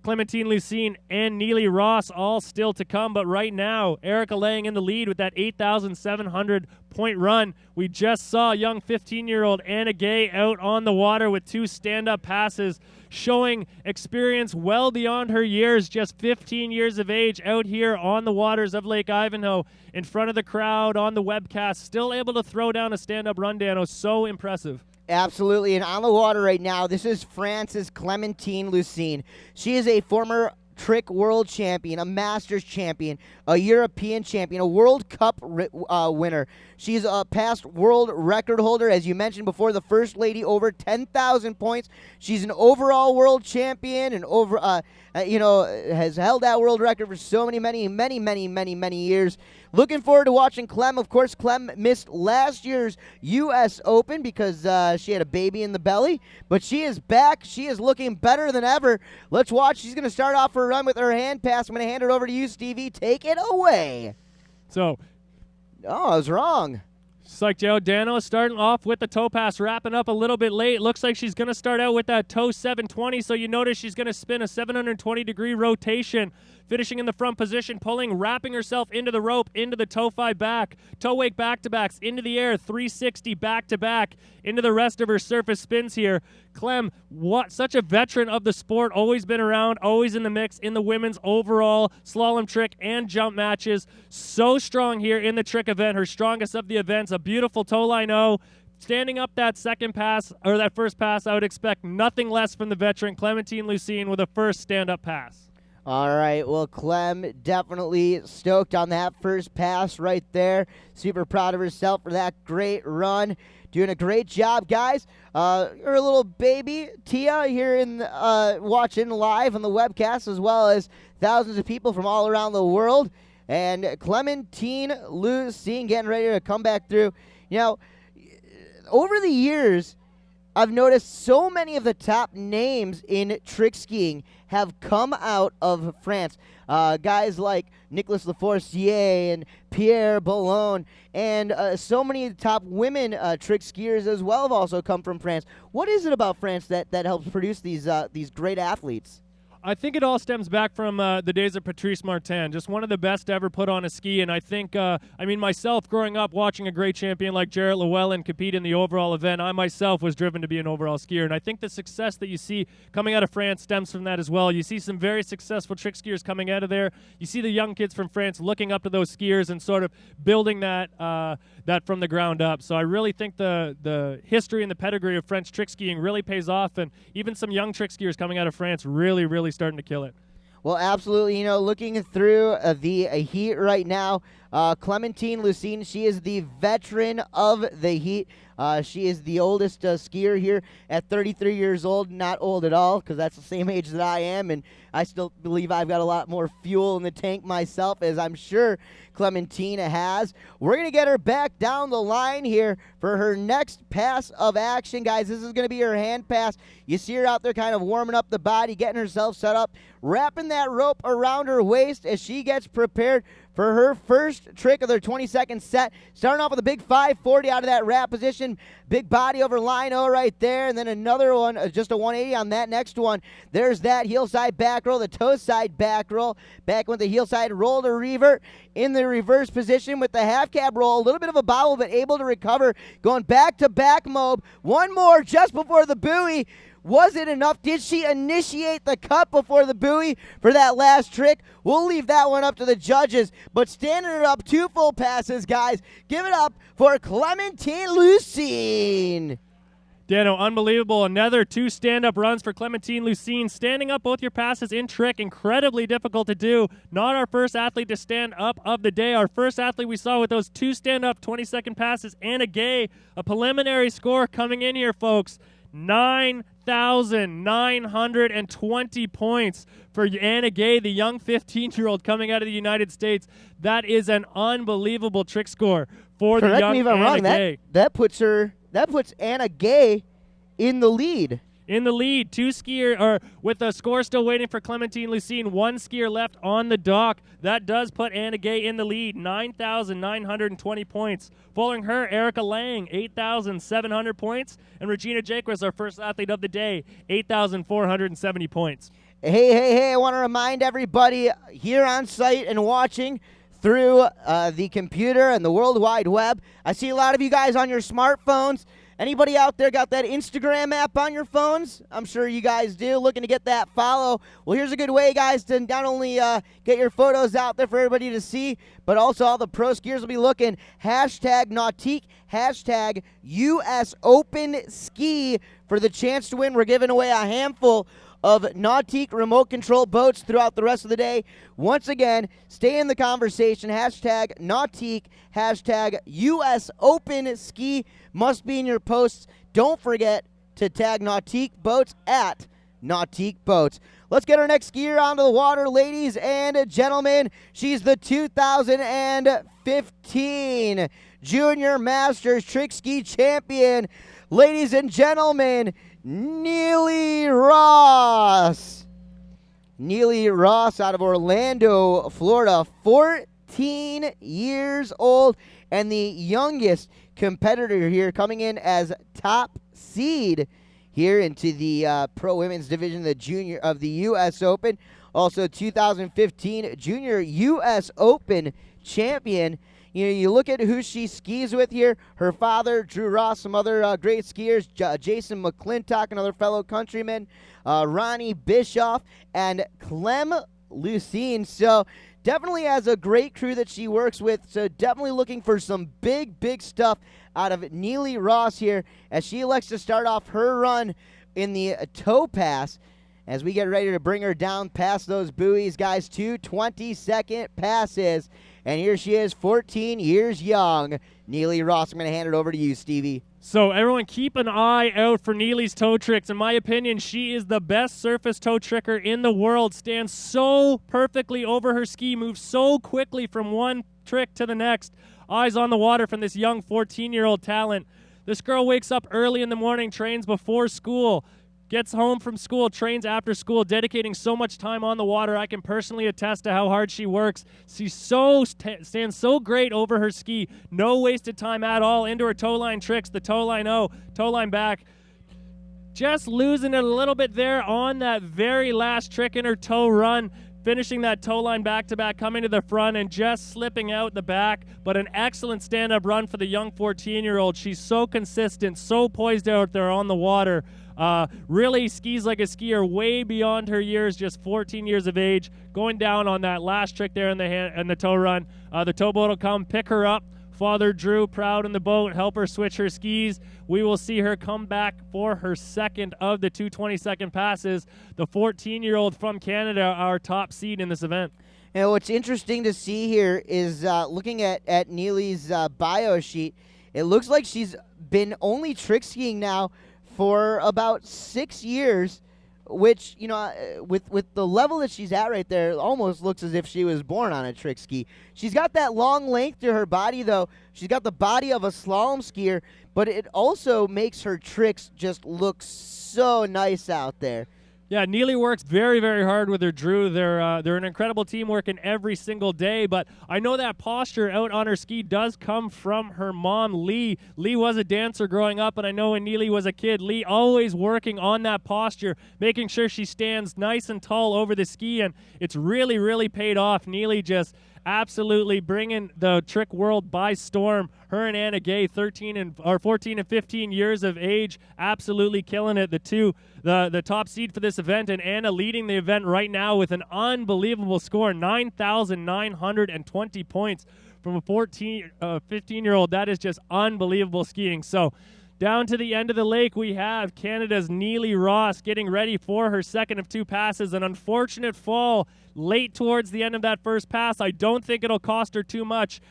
Clementine Lucine, and Neely Ross all still to come. But right now, Erica Lang in the lead with that 8,700-point run. We just saw young 15-year-old Anna Gay out on the water with 2 stand-up passes, showing experience well beyond her years, just 15 years of age, out here on the waters of Lake Ivanhoe, in front of the crowd on the webcast, still able to throw down a stand-up run, Dano. So impressive. Absolutely, and on the water right now, this is France's Clementine Lucine. She is a former trick world champion, a Masters champion, a European champion, a World Cup winner. She's a past world record holder, as you mentioned before, the first lady over 10,000 points. She's an overall world champion and has held that world record for so many years. Looking forward to watching Clem. Of course, Clem missed last year's U.S. Open because she had a baby in the belly, but she is back. She is looking better than ever. Let's watch. She's going to start off her run with her hand pass. I'm going to hand it over to you, Stevie. Take it away. So, I was wrong. Psych Joe, Dano starting off with the toe pass, wrapping up a little bit late. Looks like she's going to start out with that toe 720, so you notice she's going to spin a 720-degree rotation, finishing in the front position, pulling, wrapping herself into the rope, into the toe 5 back, toe wake back-to-backs, into the air, 360 back-to-back, into the rest of her surface spins here. Clem, such a veteran of the sport, always been around, always in the mix in the women's overall slalom trick and jump matches. So strong here in the trick event, her strongest of the events, a beautiful toe line O. Standing up that second pass, or that first pass, I would expect nothing less from the veteran Clementine Lucine with a first stand-up pass. All right, well, Clem definitely stoked on that first pass right there. Super proud of herself for that great run. Doing a great job, guys. Her little baby, Tia, here in watching live on the webcast, as well as thousands of people from all around the world. And Clementine Lucine getting ready to come back through. You know, over the years, I've noticed so many of the top names in trick skiing have come out of France. Guys like Nicolas Leforcier and Pierre Boulogne, and so many of the top women trick skiers as well have also come from France. What is it about France that helps produce these great athletes? I think it all stems back from the days of Patrice Martin, just one of the best to ever put on a ski. And I think, myself growing up watching a great champion like Jarrett Llewellyn compete in the overall event, I myself was driven to be an overall skier. And I think the success that you see coming out of France stems from that as well. You see some very successful trick skiers coming out of there. You see the young kids from France looking up to those skiers and sort of building that from the ground up. So I really think the history and the pedigree of French trick skiing really pays off. And even some young trick skiers coming out of France really starting to kill it. Well, absolutely. You know, looking through the heat right now, Clementine Lucine, she is the veteran of the heat. She is the oldest skier here at 33 years old. Not old at all, because that's the same age that I am, and I still believe I've got a lot more fuel in the tank myself, as I'm sure Clementine has. We're going to get her back down the line here for her next pass of action, guys. This is going to be her hand pass. You see her out there kind of warming up the body, getting herself set up, wrapping that rope around her waist as she gets prepared for her first trick of their 20-second set. Starting off with a big 540 out of that wrap position. Big body over line O right there, and then another one, just a 180 on that next one. There's that heel side back roll, the toe side back roll. Back with the heel side roll to revert in the reverse position with the half cab roll. A little bit of a bobble, but able to recover. Going back to back mode. One more just before the buoy. Was it enough? Did she initiate the cut before the buoy for that last trick? We'll leave that one up to the judges. But standing it up, 2 full passes, guys. Give it up for Clementine Lucine. Dano, unbelievable. Another 2 stand-up runs for Clementine Lucine. Standing up both your passes in trick, incredibly difficult to do. Not our first athlete to stand up of the day. Our first athlete we saw with those 2 stand-up 20-second passes. Anna Gay, a preliminary score coming in here, folks. 9,920 points for Anna Gay, the young 15-year-old coming out of the United States. That is an unbelievable trick score for the young Anna Gay. That puts Anna Gay in the lead. In the lead, 2 skier, or with the score still waiting for Clementine Lucine, 1 skier left on the dock. That does put Anna Gay in the lead, 9,920 points. Following her, Erica Lang, 8,700 points, and Regina Jaquez, our first athlete of the day, 8,470 points. Hey, I want to remind everybody here on site and watching through the computer and the World Wide Web. I see a lot of you guys on your smartphones. Anybody out there got that Instagram app on your phones? I'm sure you guys do. Looking to get that follow. Well, here's a good way, guys, to not only get your photos out there for everybody to see, but also all the pro skiers will be looking. Hashtag Nautique, hashtag US Open Ski for the chance to win. We're giving away a handful of Nautique remote control boats throughout the rest of the day. Once again, stay in the conversation. Hashtag Nautique, hashtag US Open Ski must be in your posts. Don't forget to tag Nautique Boats at Nautique Boats. Let's get our next skier onto the water, ladies and gentlemen. She's the 2015 Junior Masters Trick Ski Champion. Ladies and gentlemen, Neely Ross. Neely Ross out of Orlando, Florida, 14 years old, and the youngest competitor here, coming in as top seed here into the pro women's division, the junior of the U.S. Open. Also 2015 Junior U.S. Open champion. You know, you look at who she skis with here. Her father, Drew Ross, some other great skiers. Jason McClintock, another fellow countryman. Ronnie Bischoff, and Clem Lucine. So definitely has a great crew that she works with. So definitely looking for some big stuff out of Neely Ross here as she elects to start off her run in the toe pass. as we get ready to bring her down past those buoys, guys. 2 20-second passes, and here she is, 14 years young. Neely Ross, I'm going to hand it over to you, Stevie. So everyone keep an eye out for Neely's toe tricks. In my opinion, she is the best surface toe tricker in the world. Stands so perfectly over her ski, moves so quickly from one trick to the next. Eyes on the water from this young 14-year-old talent. This girl wakes up early in the morning, trains before school, gets home from school, trains after school, dedicating so much time on the water. I can personally attest to how hard she works. She stands so great over her ski. No wasted time at all. Into her toe line tricks, the toe line O, toe line back. Just losing it a little bit there on that very last trick in her toe run. Finishing that toe line back-to-back, coming to the front and just slipping out the back. But an excellent stand-up run for the young 14-year-old. She's so consistent, so poised out there on the water. Really skis like a skier, way beyond her years, just 14 years of age. Going down on that last trick there in the toe run. The towboat will come pick her up. Father Drew, proud in the boat, help her switch her skis. We will see her come back for her second of the 2 20-second passes. The 14-year-old from Canada, our top seed in this event. And what's interesting to see here is looking at Neely's bio sheet, it looks like she's been only trick skiing now for about 6 years, which, you know, with the level that she's at right there, it almost looks as if she was born on a trick ski. She's got that long length to her body, though. She's got the body of a slalom skier, but it also makes her tricks just look so nice out there. Yeah, Neely works very, very hard with her Drew. They're an incredible team working every single day, but I know that posture out on her ski does come from her mom, Lee. Lee was a dancer growing up, and I know when Neely was a kid, Lee always working on that posture, making sure she stands nice and tall over the ski, and it's really, really paid off. Neely just absolutely bringing the trick world by storm. Her and Anna Gay, 14 and 15 years of age, absolutely killing it. The top seed for this event, and Anna leading the event right now with an unbelievable score, 9,920 points from a 15-year-old. That is just unbelievable skiing. So down to the end of the lake, we have Canada's Neely Ross getting ready for her second of 2 passes. An unfortunate fall late towards the end of that first pass. I don't think it'll cost her too much.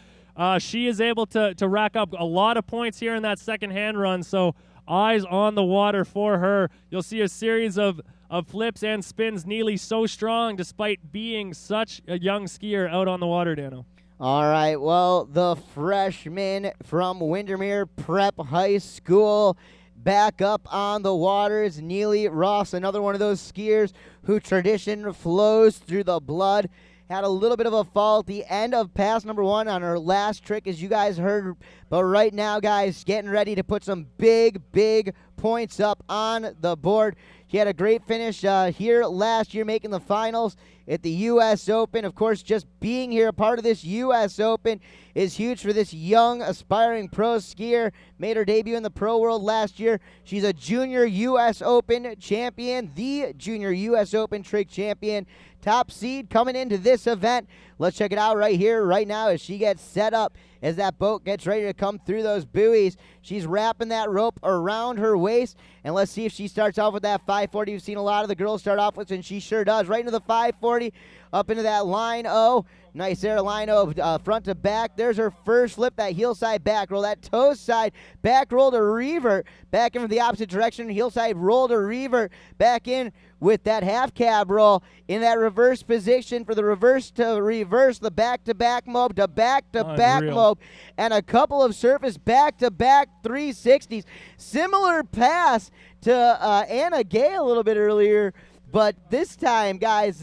She is able to rack up a lot of points here in that second hand run, so eyes on the water for her. You'll see a series of flips and spins. Neely so strong despite being such a young skier out on the water, Dano. All right, well, the freshman from Windermere Prep High School back up on the waters. Neely Ross, another one of those skiers who tradition flows through the blood. Had a little bit of a fall at the end of pass number 1 on her last trick, as you guys heard. But right now, guys, getting ready to put some big, big points up on the board. She had a great finish here last year, making the finals at the U.S. Open. Of course, just being here, a part of this U.S. Open is huge for this young, aspiring pro skier. Made her debut in the pro world last year. She's a junior U.S. Open champion, the junior U.S. Open trick champion. Top seed coming into this event. Let's check it out right here, right now, as she gets set up, as that boat gets ready to come through those buoys. She's wrapping that rope around her waist, and let's see if she starts off with that 540. You've seen a lot of the girls start off with, and she sure does. Right into the 540, up into that line O. Nice there, line O, front to back. There's her first flip, that heel side back roll, that toe side back roll to revert, back in from the opposite direction, heel side roll to revert, back in with that half cab roll in that reverse position for the reverse to reverse, the back-to-back mob to back-to-back mob, and a couple of surface back-to-back 360s. Similar pass to Anna Gay a little bit earlier, but this time, guys,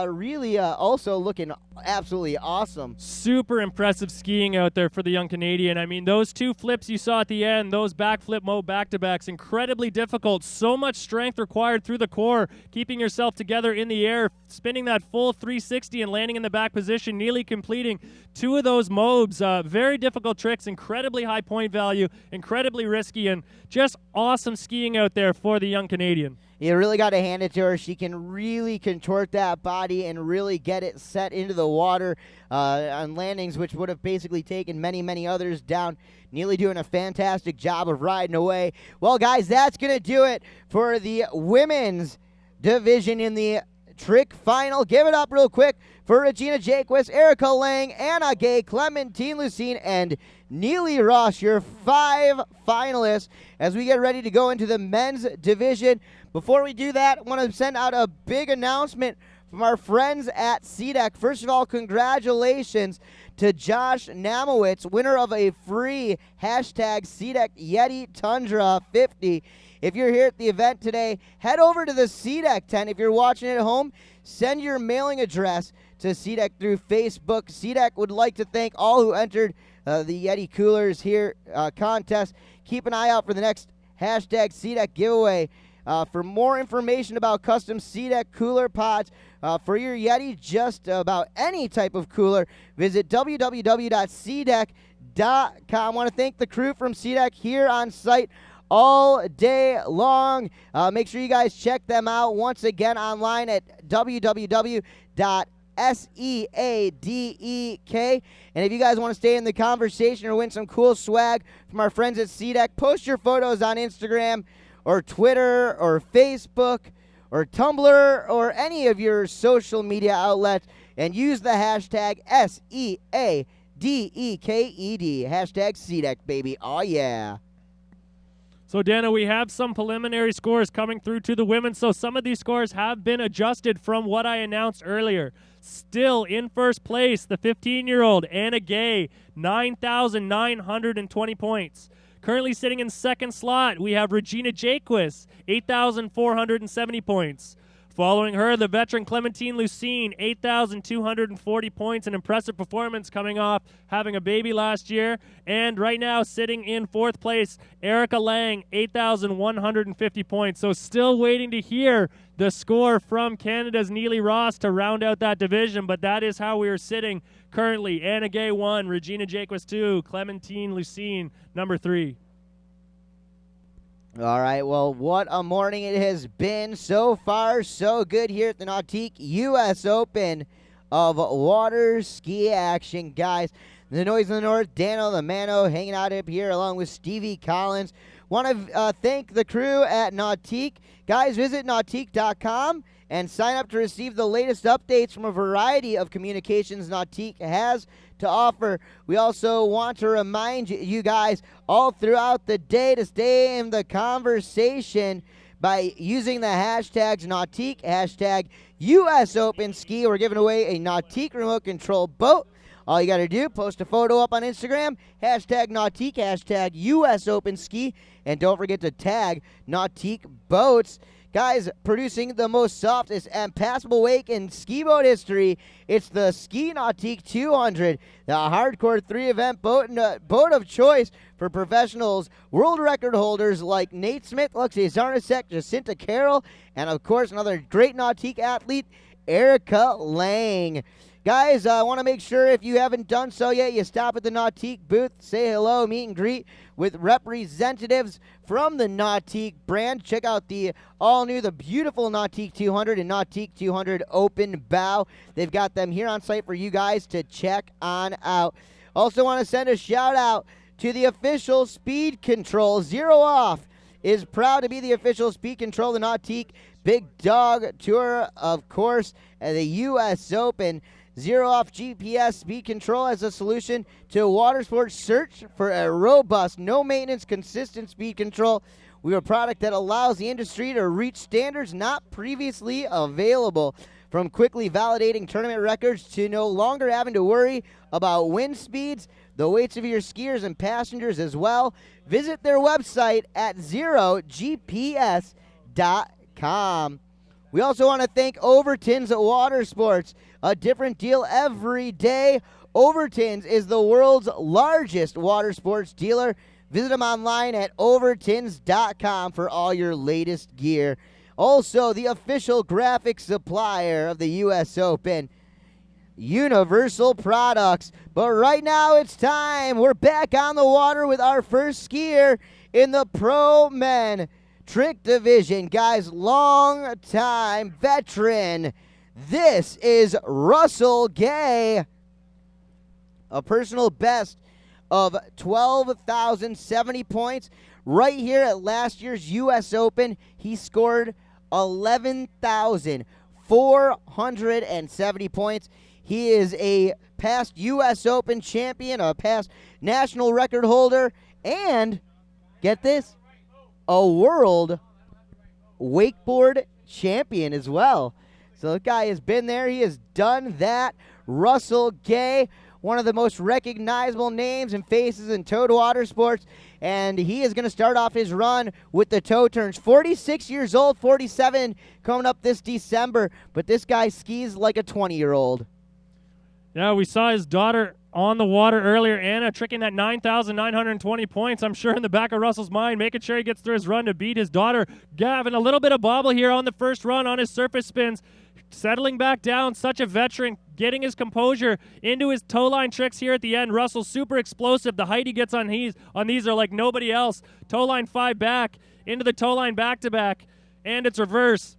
really also looking absolutely awesome. Super impressive skiing out there for the young Canadian. I mean, those 2 flips you saw at the end, those backflip mode back-to-backs, incredibly difficult. So much strength required through the core, keeping yourself together in the air, spinning that full 360 and landing in the back position, nearly completing 2 of those mobs. Very difficult tricks, incredibly high point value, incredibly risky, and just awesome skiing out there for the young Canadian. You really got to hand it to her. She can really contort that body and really get it set into the water on landings, which would have basically taken many, many others down. Neely doing a fantastic job of riding away. Well, guys, that's going to do it for the women's division in the trick final. Give it up real quick for Regina Jaquist, Erica Lang, Anna Gay, Clementine Lucene, and Neely Ross, your 5 finalists, as we get ready to go into the men's division. Before we do that, I want to send out a big announcement from our friends at SeaDek. First of all, congratulations to Josh Namowitz, winner of a free hashtag SeaDek Yeti Tundra 50. If you're here at the event today, head over to the SeaDek tent. If you're watching at home, send your mailing address to SeaDek through Facebook. SeaDek would like to thank all who entered the Yeti Coolers here contest. Keep an eye out for the next hashtag SeaDek giveaway. For more information about custom SeaDek cooler pods for your Yeti, just about any type of cooler, visit www.seadeck.com. I want to thank the crew from SeaDek here on site all day long. Make sure you guys check them out once again online at www.seadek. And if you guys want to stay in the conversation or win some cool swag from our friends at SeaDek, post your photos on Instagram or Twitter or Facebook or Tumblr or any of your social media outlets and use the hashtag SEADEKED. Hashtag SeaDek, baby. Oh, yeah. So, Dana, we have some preliminary scores coming through to the women, so some of these scores have been adjusted from what I announced earlier. Still in first place, the 15-year-old Anna Gay, 9,920 points. Currently sitting in second slot, we have Regina Jaquist, 8,470 points. Following her, the veteran Clementine Lucene, 8,240 points, an impressive performance coming off having a baby last year. And right now, sitting in fourth place, Erica Lang, 8,150 points. So still waiting to hear the score from Canada's Neely Ross to round out that division, but that is how we are sitting currently. Anna Gay 1, Regina Jaquist 2, Clementine Lucene number 3. All right, well, what a morning it has been. So far, so good here at the Nautique U.S. Open of water ski action, guys. The Noise in the North, Dano the Mano hanging out up here along with Stevie Collins. Want to thank the crew at Nautique. Guys, visit nautique.com and sign up to receive the latest updates from a variety of communications Nautique has to offer. We also want to remind you guys all throughout the day to stay in the conversation by using the hashtags Nautique, hashtag US Open Ski. We're giving away a Nautique remote control boat. All you got to do, post a photo up on Instagram, hashtag Nautique, hashtag US Open Ski, and don't forget to tag Nautique Boats. Guys, producing the most softest and passable wake in ski boat history, it's the Ski Nautique 200, the hardcore 3-event boat of choice for professionals, world record holders like Nate Smith, Alexei Zarnasek, Jacinta Carroll, and of course another great Nautique athlete, Erica Lang. Guys, I want to make sure if you haven't done so yet, you stop at the Nautique booth, say hello, meet and greet with representatives from the Nautique brand. Check out the all-new, the beautiful Nautique 200 and Nautique 200 Open Bow. They've got them here on site for you guys to check on out. Also want to send a shout-out to the official Speed Control. Zero Off is proud to be the official Speed Control of the Nautique Big Dog Tour, of course, at the U.S. Open. Zero Off GPS Speed Control as a solution to water sports. Search for a robust, no-maintenance, consistent speed control. We have a product that allows the industry to reach standards not previously available. From quickly validating tournament records to no longer having to worry about wind speeds, the weights of your skiers and passengers as well. Visit their website at zerogps.com. We also want to thank Overton's Water Sports. A different deal every day. Overton's is the world's largest water sports dealer. Visit them online at overtons.com for all your latest gear. Also, the official graphic supplier of the U.S. Open, Universal Products. But right now it's time. We're back on the water with our first skier in the Pro Men Trick Division. Guys, long time veteran. This is Russell Gay. A personal best of 12,070 points. Right here at last year's U.S. Open, he scored 11,470 points. He is a past U.S. Open champion, a past national record holder, and, get this, a world wakeboard champion as well. So the guy has been there. He has done that. Russell Gay, one of the most recognizable names and faces in towed water sports, and he is going to start off his run with the toe turns. 46 years old, 47 coming up this December, but this guy skis like a 20-year-old. Yeah, we saw his daughter on the water earlier, Anna, tricking that 9,920 points. I'm sure in the back of Russell's mind, making sure he gets through his run to beat his daughter. Gavin, a little bit of bobble here on the first run on his surface spins. Settling back down, such a veteran, getting his composure into his toe line tricks here at the end. Russell super explosive. The height he gets on these are like nobody else. Toe line 5 back, into the toe line back-to-back, and it's reverse.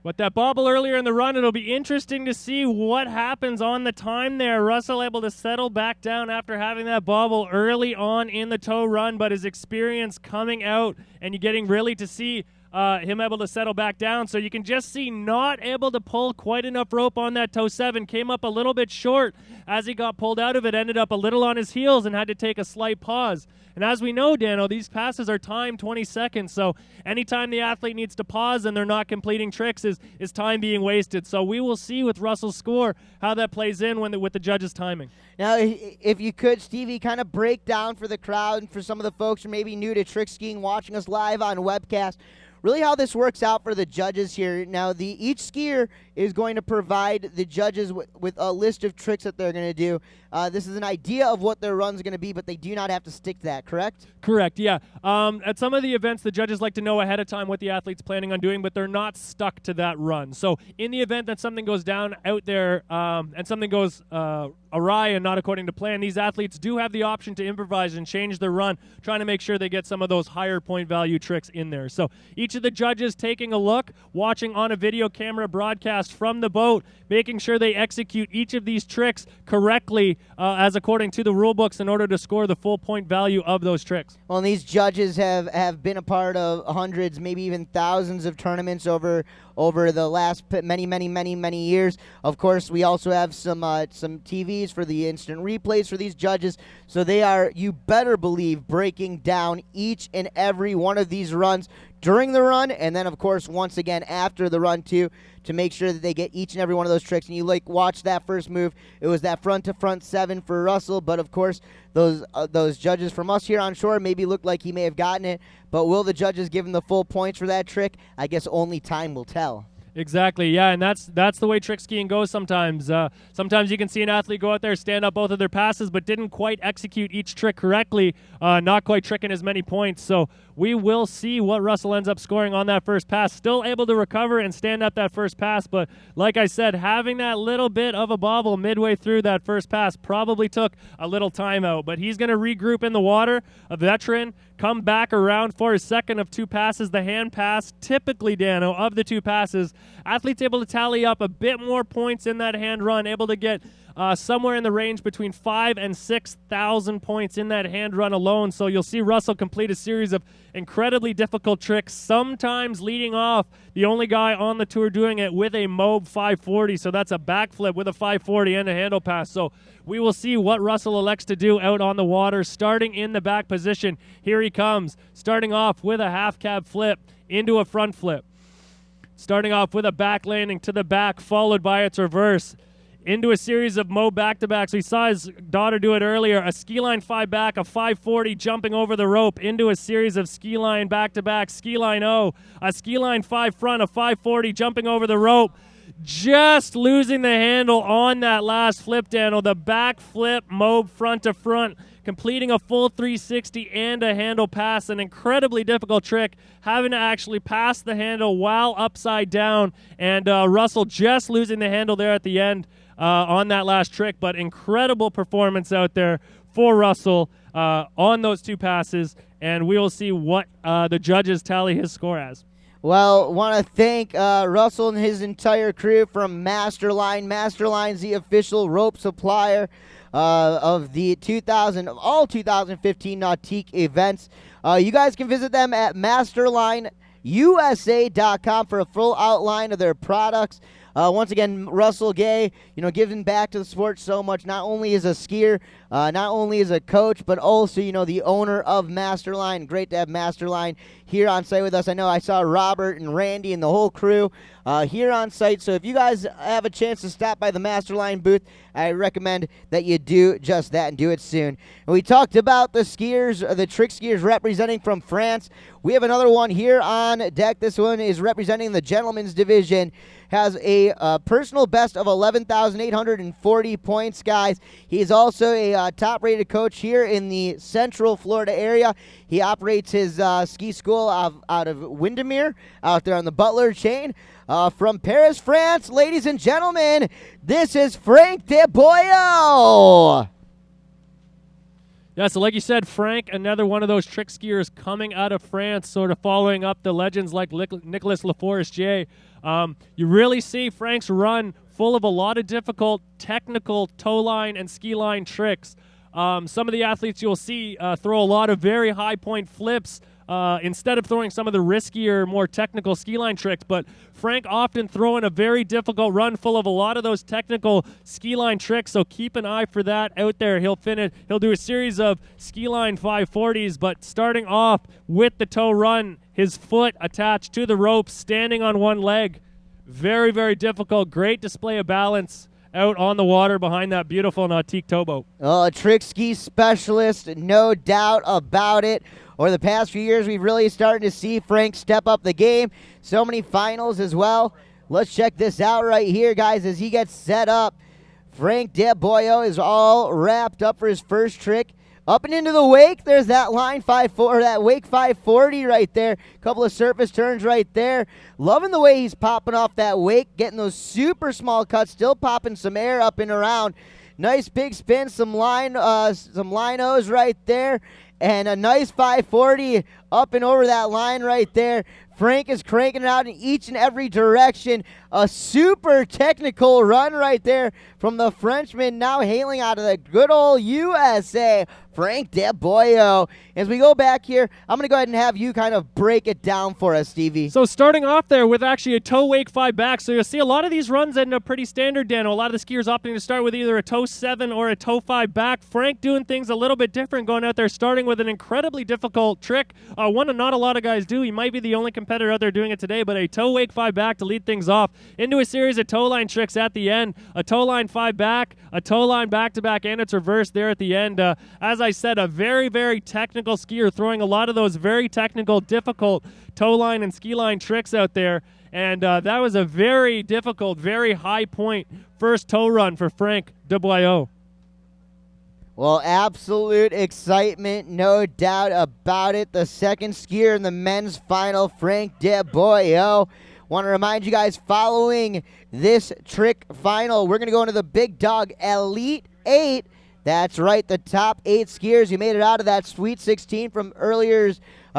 But that bobble earlier in the run, it'll be interesting to see what happens on the time there. Russell able to settle back down after having that bobble early on in the toe run, but his experience coming out, and you're getting really to see him able to settle back down. So you can just see not able to pull quite enough rope on that toe 7. Came up a little bit short as he got pulled out of it, ended up a little on his heels and had to take a slight pause. And as we know, Dano, these passes are timed 20 seconds. So anytime the athlete needs to pause and they're not completing tricks is time being wasted. So we will see with Russell's score how that plays in with the judges' timing. Now, if you could, Stevie, kind of break down for the crowd and for some of the folks who may be new to trick skiing watching us live on webcast, really how this works out for the judges here. Now, each skier is going to provide the judges with a list of tricks that they're going to do. This is an idea of what their run's going to be, but they do not have to stick to that, correct? Correct, yeah. At some of the events, the judges like to know ahead of time what the athlete's planning on doing, but they're not stuck to that run. So in the event that something goes down out there and something goes awry and not according to plan, these athletes do have the option to improvise and change their run, trying to make sure they get some of those higher point value tricks in there. So each of the judges taking a look, watching on a video camera broadcast from the boat, making sure they execute each of these tricks correctly as according to the rule books in order to score the full point value of those tricks. Well, and these judges have been a part of hundreds, maybe even thousands of tournaments over the last many years. Of course, we also have some TVs for the instant replays for these judges. So they are, you better believe, breaking down each and every one of these runs during the run, and then, of course, once again after the run, too, to make sure that they get each and every one of those tricks. And you watch that first move. It was that front-to-front 7 for Russell, but, of course, those judges from us here on shore maybe looked like he may have gotten it, but will the judges give him the full points for that trick? I guess only time will tell. Exactly, yeah, and that's the way trick skiing goes sometimes. Sometimes you can see an athlete go out there, stand up both of their passes, but didn't quite execute each trick correctly, not quite tricking as many points. So we will see what Russell ends up scoring on that first pass. Still able to recover and stand up that first pass, but like I said, having that little bit of a bobble midway through that first pass probably took a little time out. But he's going to regroup in the water, a veteran, come back around for his second of 2 passes, the hand pass. Typically, Dano, of the 2 passes, athletes able to tally up a bit more points in that hand run, able to get somewhere in the range between 5,000 and 6,000 points in that hand run alone. So you'll see Russell complete a series of incredibly difficult tricks, sometimes leading off the only guy on the tour doing it with a Mobe 540. So that's a backflip with a 540 and a handle pass. So we will see what Russell elects to do out on the water, starting in the back position. Here he comes, starting off with a half cab flip into a front flip. Starting off with a back landing to the back, followed by its reverse. Into a series of Mobe back-to-backs. We saw his daughter do it earlier. A ski line 5 back, a 540 jumping over the rope into a series of ski line back-to-back, ski line O, a ski line 5 front, a 540 jumping over the rope. Just losing the handle on that last flip, Daniel. The back flip, Mobe front to front, completing a full 360 and a handle pass. An incredibly difficult trick, having to actually pass the handle while upside down. And Russell just losing the handle there at the end on that last trick. But incredible performance out there for Russell on those 2 passes. And we will see what the judges tally his score as. Well, want to thank Russell and his entire crew from Masterline. Masterline's the official rope supplier of the all 2015 Nautique events. You guys can visit them at Masterline skiusa.com for a full outline of their products. Once again, Russell Gay, giving back to the sport so much, not only as a skier, not only as a coach, but also, the owner of Masterline. Great to have Masterline here on site with us. I know I saw Robert and Randy and the whole crew here on site. So if you guys have a chance to stop by the Masterline booth, I recommend that you do just that and do it soon. And we talked about the skiers, the trick skiers representing from France. We have another one here on deck. This one is representing the gentlemen's division. Has a personal best of 11,840 points, guys. He's also a top-rated coach here in the Central Florida area. He operates his ski school out of Windermere, out there on the Butler chain. From Paris, France, ladies and gentlemen, this is Frank DeBoyo. Yeah, so like you said, Frank, another one of those trick skiers coming out of France, sort of following up the legends like Nicolas Laforestier. You really see Frank's run full of a lot of difficult technical toe line and ski line tricks. Some of the athletes you'll see throw a lot of very high point flips instead of throwing some of the riskier, more technical ski line tricks. But Frank often throwing a very difficult run full of a lot of those technical ski line tricks. So keep an eye for that out there. He'll do a series of ski line 540s, but starting off with the toe run, his foot attached to the rope, standing on one leg. Very, very difficult. Great display of balance out on the water behind that beautiful Nautique towboat. Oh, a trick ski specialist, no doubt about it. Over the past few years, we've really started to see Frank step up the game. So many finals as well. Let's check this out right here, guys, as he gets set up. Frank DeBoyo is all wrapped up for his first trick. Up and into the wake, there's that line 540, that wake 540 right there. Couple of surface turns right there. Loving the way he's popping off that wake, getting those super small cuts, still popping some air up and around. Nice big spin, some line-O's right there, and a nice 540 up and over that line right there. Frank is cranking it out in each and every direction. A super technical run right there from the Frenchman, now hailing out of the good old USA, Frank DeBoyo. As we go back here, I'm going to go ahead and have you kind of break it down for us, Stevie. So starting off there with actually a toe wake 5 back. So you'll see a lot of these runs end up pretty standard, Dano. A lot of the skiers opting to start with either a toe 7 or a toe 5 back. Frank doing things a little bit different, going out there starting with an incredibly difficult trick. One that not a lot of guys do. He might be the only competitor out there doing it today, but a toe wake 5 back to lead things off into a series of toe line tricks at the end. A toe line 5 back, a toe line back to back, and it's reversed there at the end. As I said, a very, very technical skier throwing a lot of those very technical, difficult toe line and ski line tricks out there. And that was a very difficult, very high point first toe run for Frank DeBoyo. Well, absolute excitement, no doubt about it. The second skier in the men's final, Frank DeBoyo. Want to remind you guys, following this trick final, we're going to go into the Big Dog Elite 8. That's right, the top 8 skiers. You made it out of that Sweet 16 from earlier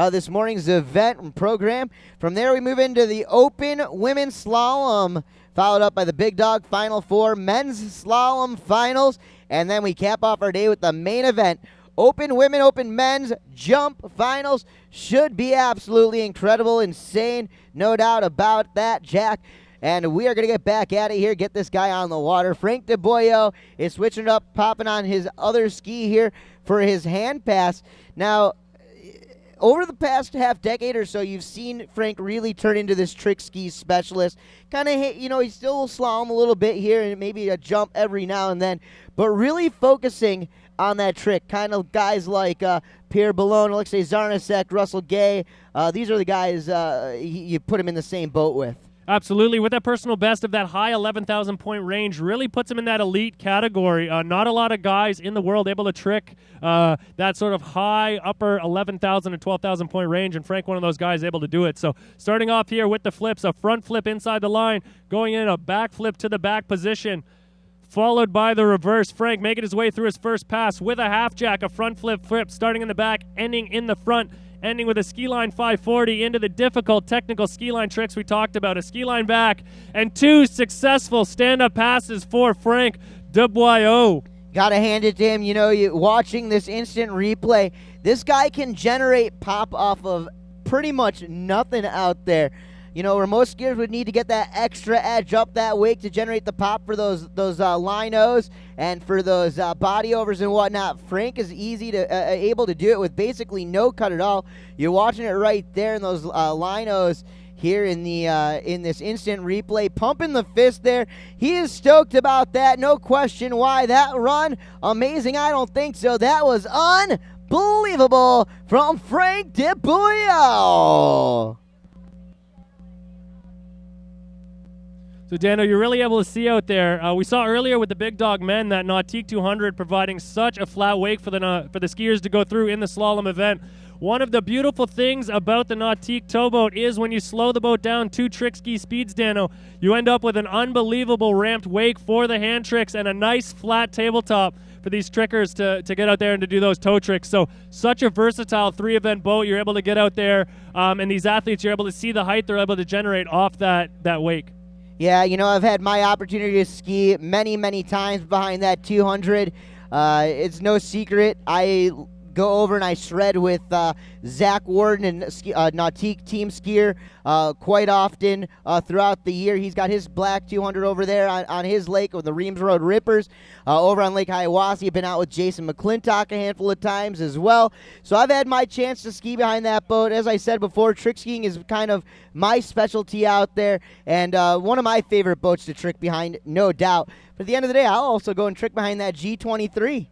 this morning's event and program. From there, we move into the Open Women's Slalom, followed up by the Big Dog Final 4 Men's Slalom Finals. And then we cap off our day with the main event, Open Women, Open Men's Jump Finals. Should be absolutely incredible, insane, no doubt about that, Jack. And we are going to get back at it here, get this guy on the water. Frank DeBoyo is switching it up, popping on his other ski here for his hand pass. Now, over the past half decade or so, you've seen Frank really turn into this trick ski specialist. Kind of, he still slalom a little bit here and maybe a jump every now and then, but really focusing on that trick. Kind of guys like Pierre Ballone, Alexei Zarnasek, Russell Gay. These are the guys you put him in the same boat with. Absolutely. With that personal best of that high 11,000 point range, really puts him in that elite category. Not a lot of guys in the world able to trick that sort of high upper 11,000 and 12,000 point range, and Frank, one of those guys, able to do it. So starting off here with the flips, a front flip inside the line, going in a back flip to the back position, followed by the reverse. Frank making his way through his first pass with a half jack, a front flip, starting in the back, ending in the front, ending with a ski line 540 into the difficult technical ski line tricks we talked about. A ski line back and 2 successful stand-up passes for Frank DeBoyo. Got to hand it to him. Watching this instant replay, this guy can generate pop off of pretty much nothing out there. You know, where most skiers would need to get that extra edge up that wake to generate the pop for those linos and for those body overs and whatnot. Frank is able to do it with basically no cut at all. You're watching it right there in those linos here in this instant replay, pumping the fist there. He is stoked about that, no question. Why that run? Amazing? I don't think so. That was unbelievable from Frank DiBuio. So, Dano, you're really able to see out there. We saw earlier with the Big Dog men that Nautique 200 providing such a flat wake for the skiers to go through in the slalom event. One of the beautiful things about the Nautique towboat is when you slow the boat down to trick ski speeds, Dano, you end up with an unbelievable ramped wake for the hand tricks and a nice flat tabletop for these trickers to get out there and to do those toe tricks. So such a versatile 3-event boat. You're able to get out there, and these athletes, you're able to see the height they're able to generate off that wake. Yeah, you know, I've had my opportunity to ski many, many times behind that 200. It's no secret. I go over and I shred with Zach Warden and Nautique team skier quite often throughout the year. He's got his black 200 over there on his lake with the Reams Road Rippers. Over on Lake Hiawassee, I've been out with Jason McClintock a handful of times as well. So I've had my chance to ski behind that boat. As I said before, trick skiing is kind of my specialty out there, and one of my favorite boats to trick behind, no doubt. But at the end of the day, I'll also go and trick behind that G23.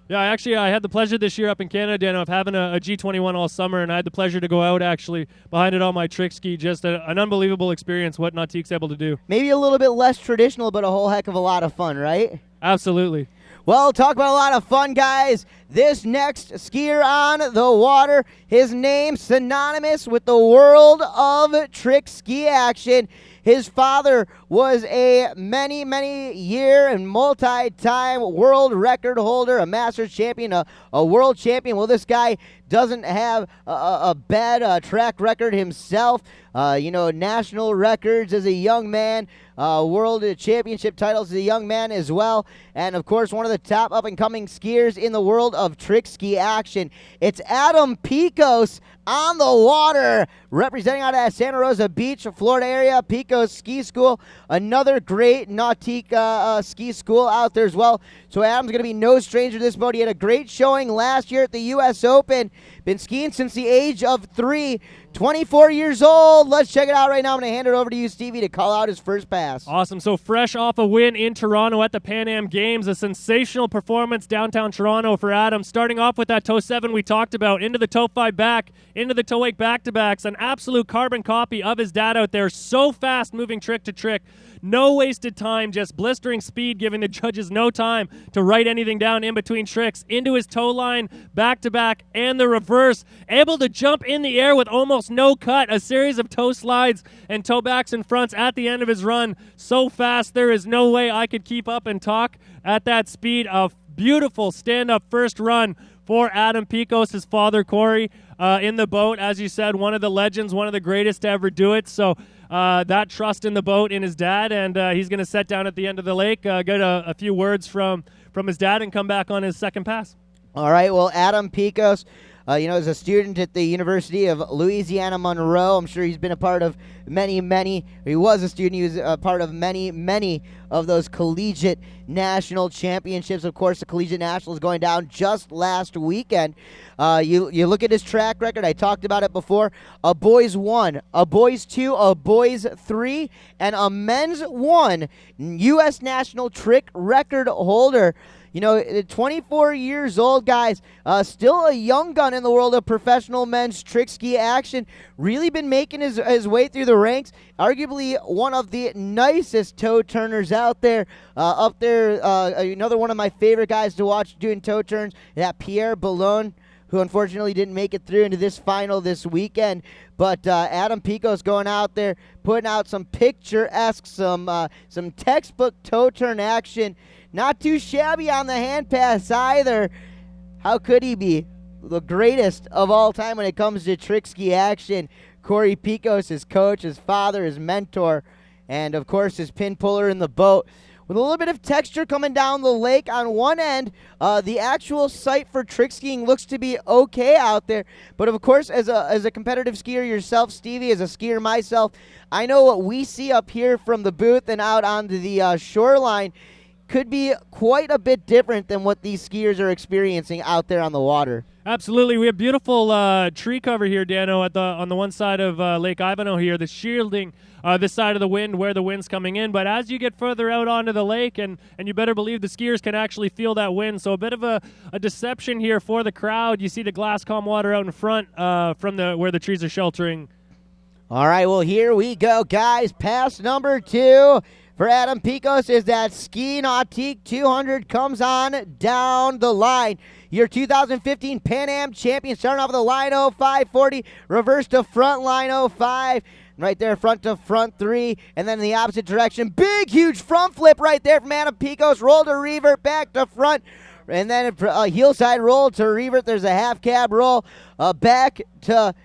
Yeah, I had the pleasure this year up in Canada, Dano, of having a G21 all summer, and I had the pleasure to go out actually behind it on my trick ski. Just an unbelievable experience what Nautique's able to do. Maybe a little bit less traditional, but a whole heck of a lot of fun, right? Absolutely. Well, talk about a lot of fun, guys. This next skier on the water, his name synonymous with the world of trick ski action. His father was a many-year and multi-time world record holder, a Masters champion, a world champion. Well, this guy doesn't have a bad track record himself. National records as a young man, world championship titles as a young man as well. And, of course, one of the top up-and-coming skiers in the world of trick ski action. It's Adam Picos on the water, representing out of Santa Rosa Beach, Florida area, Picos Ski School. Another great Nautique ski school out there as well. So Adam's going to be no stranger to this boat. He had a great showing last year at the U.S. Open. Been skiing since the age of 3. 24 years old. Let's check it out right now. I'm going to hand it over to you, Stevie, to call out his first pass. Awesome. So fresh off a win in Toronto at the Pan Am Games, a sensational performance downtown Toronto for Adam. Starting off with that toe 7 we talked about, into the toe 5 back, into the toe 8 back-to-backs, an absolute carbon copy of his dad out there. So fast moving trick to trick. No wasted time, just blistering speed, giving the judges no time to write anything down in between tricks. Into his toe line, back-to-back, and the reverse. Able to jump in the air with almost no cut. A series of toe slides and toe backs and fronts at the end of his run. So fast, there is no way I could keep up and talk at that speed. A beautiful stand-up first run for Adam Picos, his father, Corey, in the boat. As you said, one of the legends, one of the greatest to ever do it. So that trust in the boat in his dad, and he's going to set down at the end of the lake, get a few words from his dad, and come back on his second pass. All right, well, Adam Picos, is a student at the University of Louisiana Monroe. I'm sure he's been a part of he was a student. He was a part of many of those collegiate national championships. Of course, the collegiate nationals going down just last weekend. You look at his track record. I talked about it before. A boys 1, a boys 2, a boys 3, and a men's 1 U.S. national trick record holder. 24 years old, guys, still a young gun in the world of professional men's trick ski action. Really been making his way through the ranks. Arguably one of the nicest toe turners out there. Up there, another one of my favorite guys to watch doing toe turns, that Pierre Boulogne, who unfortunately didn't make it through into this final this weekend. But Adam Picos going out there, putting out some picturesque, some textbook toe turn action. Not too shabby on the hand pass either. How could he be? The greatest of all time when it comes to trick ski action. Corey Picos, his coach, his father, his mentor, and of course his pin puller in the boat. with a little bit of texture coming down the lake on one end. The actual site for trick skiing looks to be okay out there. But, of course, as a competitive skier yourself, Stevie, as a skier myself, I know what we see up here from the booth and out onto the shoreline could be quite a bit different than what these skiers are experiencing out there on the water. Absolutely. We have beautiful tree cover here, Dano, on the one side of Lake Ivanhoe here, that's shielding this side of the wind where the wind's coming in. But as you get further out onto the lake, and you better believe the skiers can actually feel that wind. So a bit of a deception here for the crowd. You see the glass calm water out in front from where the trees are sheltering. All right, well, here we go, guys. Pass number 2 for Adam Picos is that Ski Nautique 200 comes on down the line. Your 2015 Pan Am champion starting off with a line 0540, reverse to front line 05. Right there, front to front 3, and then in the opposite direction, big, huge front flip right there from Adam Picos. Roll to revert, back to front, and then a heel side roll to revert. There's a half cab roll, back to...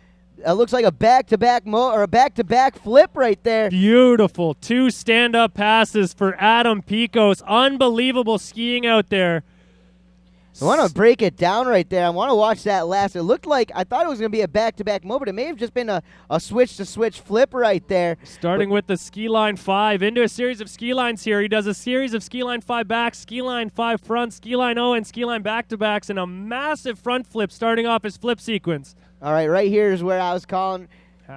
looks like a back-to-back or a back-to-back flip right there. Beautiful. 2 stand-up passes for Adam Picos. Unbelievable skiing out there. I want to break it down right there. I want to watch that last. It looked like, I thought it was going to be a back-to-back move, but it may have just been a switch-to-switch flip right there. Starting with the ski line 5 into a series of ski lines here. He does a series of ski line 5 back, ski line 5 front, ski line 0, and ski line back-to-backs, and a massive front flip starting off his flip sequence. All right here is where I was calling.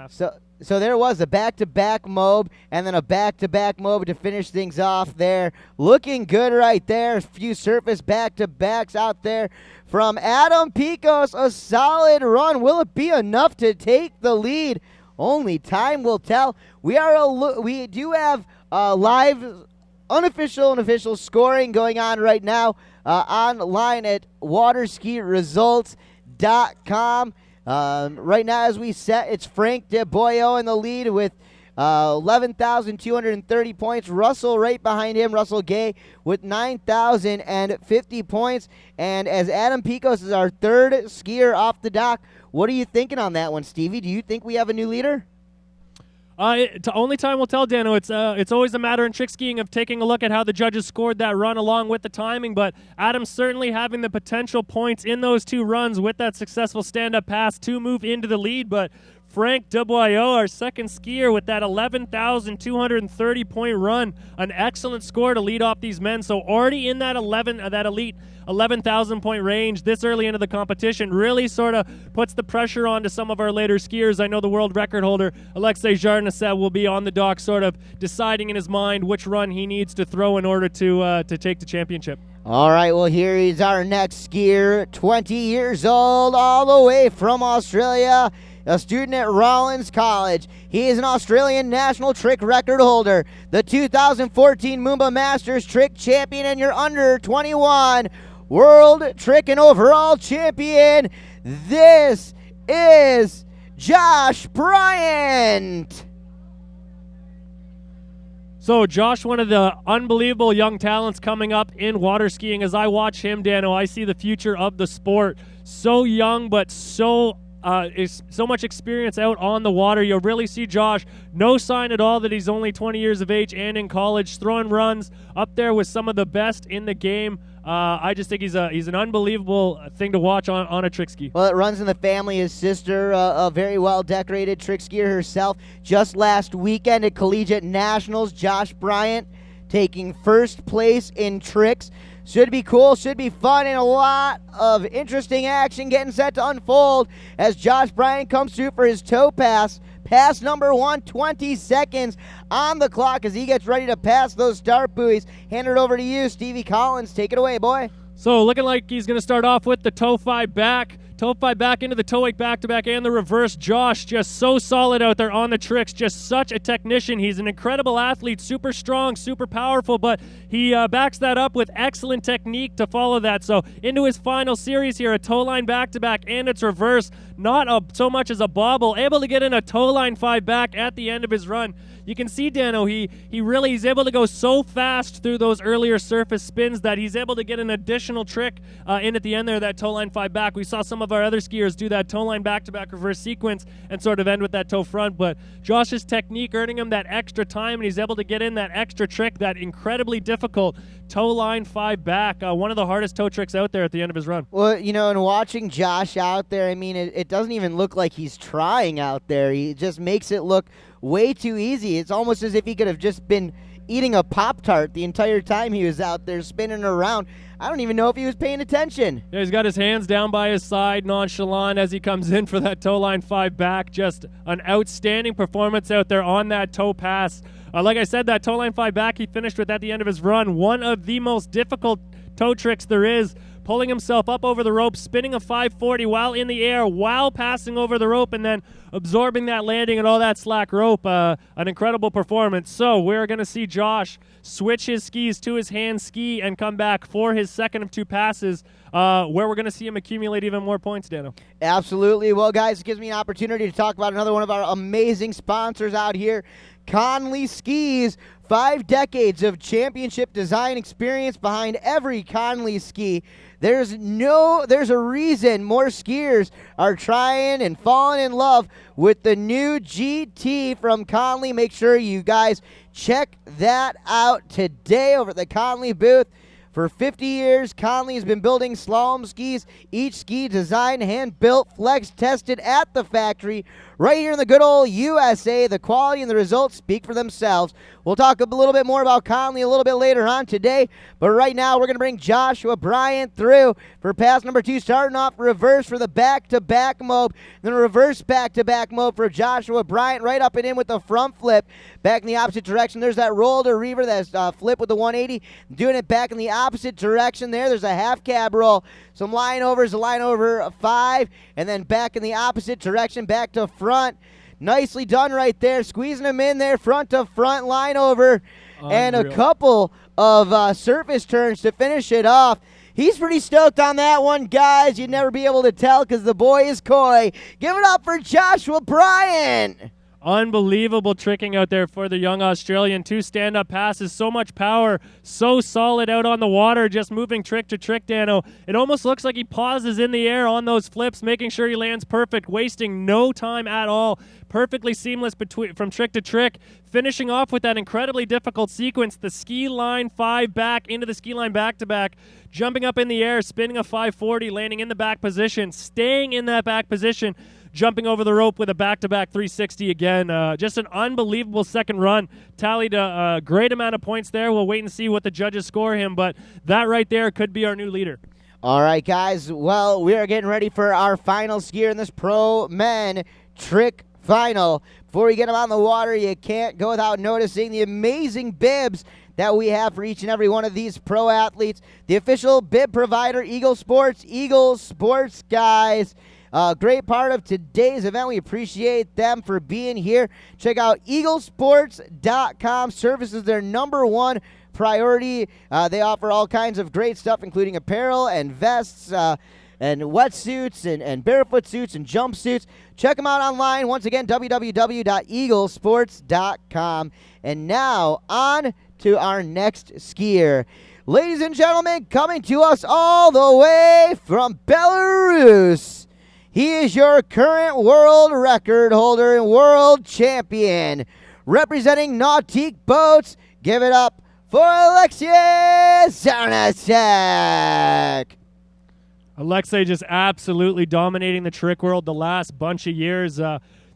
So there was a back-to-back mob and then a back-to-back mob to finish things off there. Looking good right there. A few surface back-to-backs out there from Adam Picos. A solid run. Will it be enough to take the lead? Only time will tell. We do have live unofficial and official scoring going on right now online at waterskiresults.com. Right now, as we set, it's Frank DeBoyo in the lead with 11,230 points. Russell right behind him, Russell Gay, with 9,050 points. And as Adam Picos is our third skier off the dock, what are you thinking on that one, Stevie? Do you think we have a new leader? Only time will tell, Dano. It's always a matter in trick skiing of taking a look at how the judges scored that run along with the timing, but Adam's certainly having the potential points in those 2 runs with that successful stand-up pass to move into the lead, but Frank DeBoyo, our second skier, with that 11,230 point run, an excellent score to lead off these men. So already in that elite 11,000 point range this early into the competition, really sort of puts the pressure onto some of our later skiers. I know the world record holder Alexei Jarnasev will be on the dock, sort of deciding in his mind which run he needs to throw in order to take the championship. All right, well, here is our next skier, 20 years old, all the way from Australia, a student at Rollins College. He is an Australian national trick record holder, the 2014 Moomba Masters trick champion, and your under 21 world trick and overall champion. This is Josh Bryant. So Josh, one of the unbelievable young talents coming up in water skiing. As I watch him, Dano, I see the future of the sport. So young, but so much experience out on the water. You'll really see Josh, no sign at all that he's only 20 years of age and in college, throwing runs up there with some of the best in the game. I just think he's an unbelievable thing to watch on a trick ski. Well, it runs in the family. His sister, a very well-decorated trick skier herself. Just last weekend at Collegiate Nationals, Josh Bryant taking first place in tricks. Should be cool, should be fun, and a lot of interesting action getting set to unfold as Josh Bryant comes through for his toe pass. Pass number 1, 20 seconds on the clock as he gets ready to pass those start buoys. Hand it over to you, Stevie Collins. Take it away, boy. So looking like he's going to start off with the toe 5 back. Toe 5 back into the toe 8 back-to-back and the reverse. Josh just so solid out there on the tricks. Just such a technician. He's an incredible athlete, super strong, super powerful, but he backs that up with excellent technique to follow that. So into his final series here, a toe line back-to-back and its reverse. Not so much as a bobble. Able to get in a toe line 5 back at the end of his run. you can see Dano, he's able to go so fast through those earlier surface spins that he's able to get an additional trick in at the end there, that toe line 5 back. We saw some of our other skiers do that toe line back-to-back reverse sequence and sort of end with that toe front, but Josh's technique earning him that extra time, and he's able to get in that extra trick, that incredibly difficult toe line 5 back, one of the hardest toe tricks out there at the end of his run. Well, and watching Josh out there, I mean, it doesn't even look like he's trying out there. He just makes it look way too easy. It's almost as if he could have just been eating a Pop-Tart the entire time he was out there spinning around. I don't even know if he was paying attention. Yeah, he's got his hands down by his side, nonchalant as he comes in for that toe line 5 back. Just an outstanding performance out there on that toe pass. Like I said, that toe line 5 back he finished with at the end of his run, one of the most difficult toe tricks there is, pulling himself up over the rope, spinning a 540 while in the air, while passing over the rope, and then absorbing that landing and all that slack rope. An incredible performance. So we're going to see Josh switch his skis to his hand ski and come back for his second of 2 passes, where we're going to see him accumulate even more points, Dano. Absolutely. Well, guys, it gives me an opportunity to talk about another one of our amazing sponsors out here, Conley Skis. 5 decades of championship design experience behind every Conley ski. There's a reason more skiers are trying and falling in love with the new GT from Conley. Make sure you guys check that out today over at the Conley booth. For 50 years, Conley has been building slalom skis, each ski designed, hand-built, flex-tested at the factory, right here in the good old USA. The quality and the results speak for themselves. We'll talk a little bit more about Conley a little bit later on today, but right now we're going to bring Joshua Bryant through for pass number 2, starting off reverse for the back-to-back mode, then a reverse back-to-back mode for Joshua Bryant, right up and in with the front flip, back in the opposite direction. There's that roll to reaver, that's flip with the 180, doing it back in the opposite direction there. There's a half cab roll, some line overs, a line over 5, and then back in the opposite direction, back to front. Nicely done right there, squeezing them in there, front to front, line over, and a couple of surface turns to finish it off. He's pretty stoked on that one, guys. You'd never be able to tell because the boy is coy. Give it up for Joshua Bryant. Unbelievable tricking out there for the young Australian. 2 stand-up passes, so much power, so solid out on the water, just moving trick to trick, Dano. It almost looks like he pauses in the air on those flips, making sure he lands perfect, wasting no time at all. Perfectly seamless from trick to trick, finishing off with that incredibly difficult sequence, the ski line 5 back into the ski line back-to-back, jumping up in the air, spinning a 540, landing in the back position, staying in that back position, jumping over the rope with a back-to-back 360 again. Just an unbelievable second run. Tallied a great amount of points there. We'll wait and see what the judges score him, but that right there could be our new leader. All right, guys. Well, we are getting ready for our final skier in this Pro Men Trick Final. Before we get them on the water, you can't go without noticing the amazing bibs that we have for each and every one of these pro athletes. The official bib provider, Eagle Sports, guys. Great part of today's event. We appreciate them for being here. Check out eaglesports.com. Service is their #1 priority. They offer all kinds of great stuff, including apparel and vests and wetsuits and barefoot suits and jumpsuits. Check them out online. Once again, www.eaglesports.com. And now on to our next skier. Ladies and gentlemen, coming to us all the way from Belarus, he is your current world record holder and world champion. Representing Nautique Boats, give it up for Alexei Zarnacek. Alexei just absolutely dominating the trick world the last bunch of years.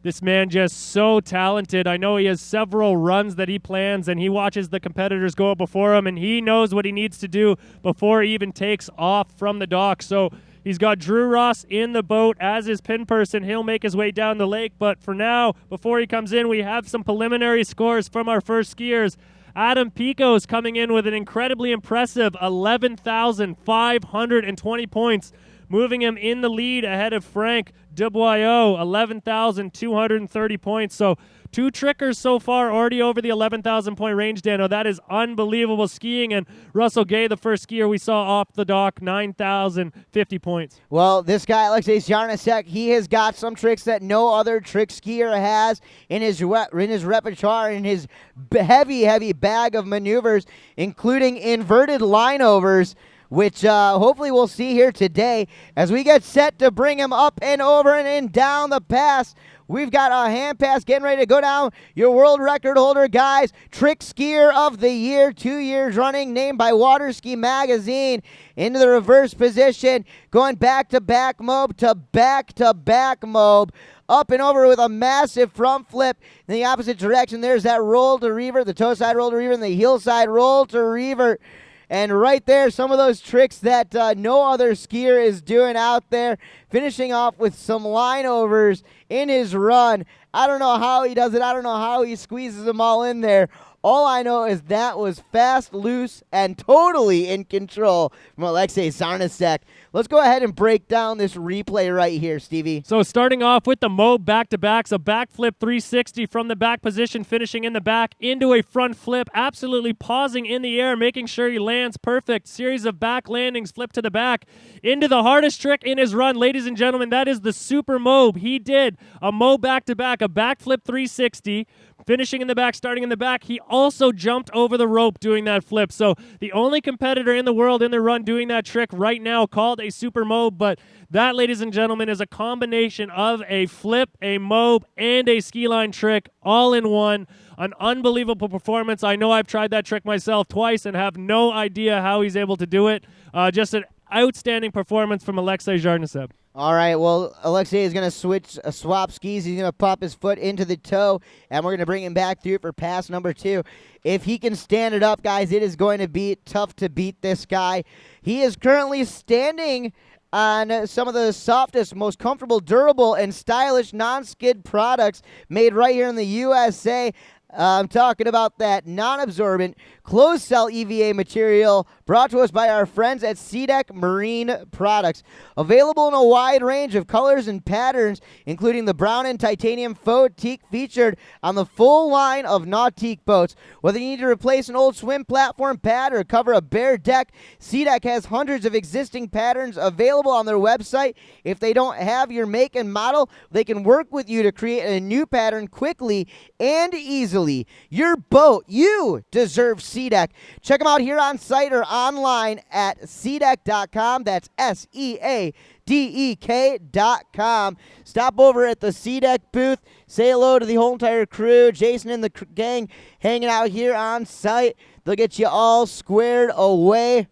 This man just so talented. I know he has several runs that he plans, and he watches the competitors go up before him, and he knows what he needs to do before he even takes off from the dock. So he's got Drew Ross in the boat as his pin person. He'll make his way down the lake, but for now, before he comes in, we have some preliminary scores from our first skiers. Adam Pico's coming in with an incredibly impressive 11,520 points. moving him in the lead ahead of Frank Deboyo, 11,230 points. So 2 trickers so far already over the 11,000-point range, Dano. That is unbelievable skiing. And Russell Gay, the first skier we saw off the dock, 9,050 points. Well, this guy, Alexei Zarnasek, he has got some tricks that no other trick skier has in his repertoire, in his heavy bag of maneuvers, including inverted line overs, which hopefully we'll see here today as we get set to bring him up and over and in down the pass. We've got a hand pass getting ready to go down. Your world record holder, guys, Trick Skier of the Year, 2 years running, named by Waterski Magazine, into the reverse position, going back-to-back mob to back-to-back mob, up and over with a massive front flip in the opposite direction. There's that roll to revert, the toe side roll to revert, and the heel side roll to revert. And right there, some of those tricks that no other skier is doing out there, finishing off with some line overs in his run. I don't know how he does it. I don't know how he squeezes them all in there. All I know is that was fast, loose, and totally in control from Alexei Zarnasek. Let's go ahead and break down this replay right here, Stevie. So starting off with the mob back-to-backs, a backflip 360 from the back position, finishing in the back into a front flip, absolutely pausing in the air, making sure he lands perfect. Series of back landings, flip to the back, into the hardest trick in his run. Ladies and gentlemen, that is the super mob. He did a mob back-to-back, a backflip 360, finishing in the back, starting in the back. He also jumped over the rope doing that flip. So the only competitor in the world in the run doing that trick right now, called a super mob, but that, ladies and gentlemen, is a combination of a flip, a mob, and a ski line trick all in one. An unbelievable performance. I know I've tried that trick myself twice and have no idea how he's able to do it. Just an outstanding performance from Alexei Zarnasek. All right, well, Alexei is going to swap skis. He's going to pop his foot into the toe, and we're going to bring him back through for pass number 2. If he can stand it up, guys, it is going to be tough to beat this guy. He is currently standing on some of the softest, most comfortable, durable, and stylish non-skid products made right here in the USA. I'm talking about that non-absorbent closed-cell EVA material brought to us by our friends at SeaDek Marine Products. Available in a wide range of colors and patterns, including the brown and titanium faux teak featured on the full line of Nautique boats. Whether you need to replace an old swim platform pad or cover a bare deck, SeaDek has hundreds of existing patterns available on their website. If they don't have your make and model, they can work with you to create a new pattern quickly and easily. Your boat, you deserve SeaDek. Check them out here on site or online at SeaDek.com. That's SeaDek.com. Stop over at the SeaDek booth. Say hello to the whole entire crew. Jason and the gang hanging out here on site. They'll get you all squared away.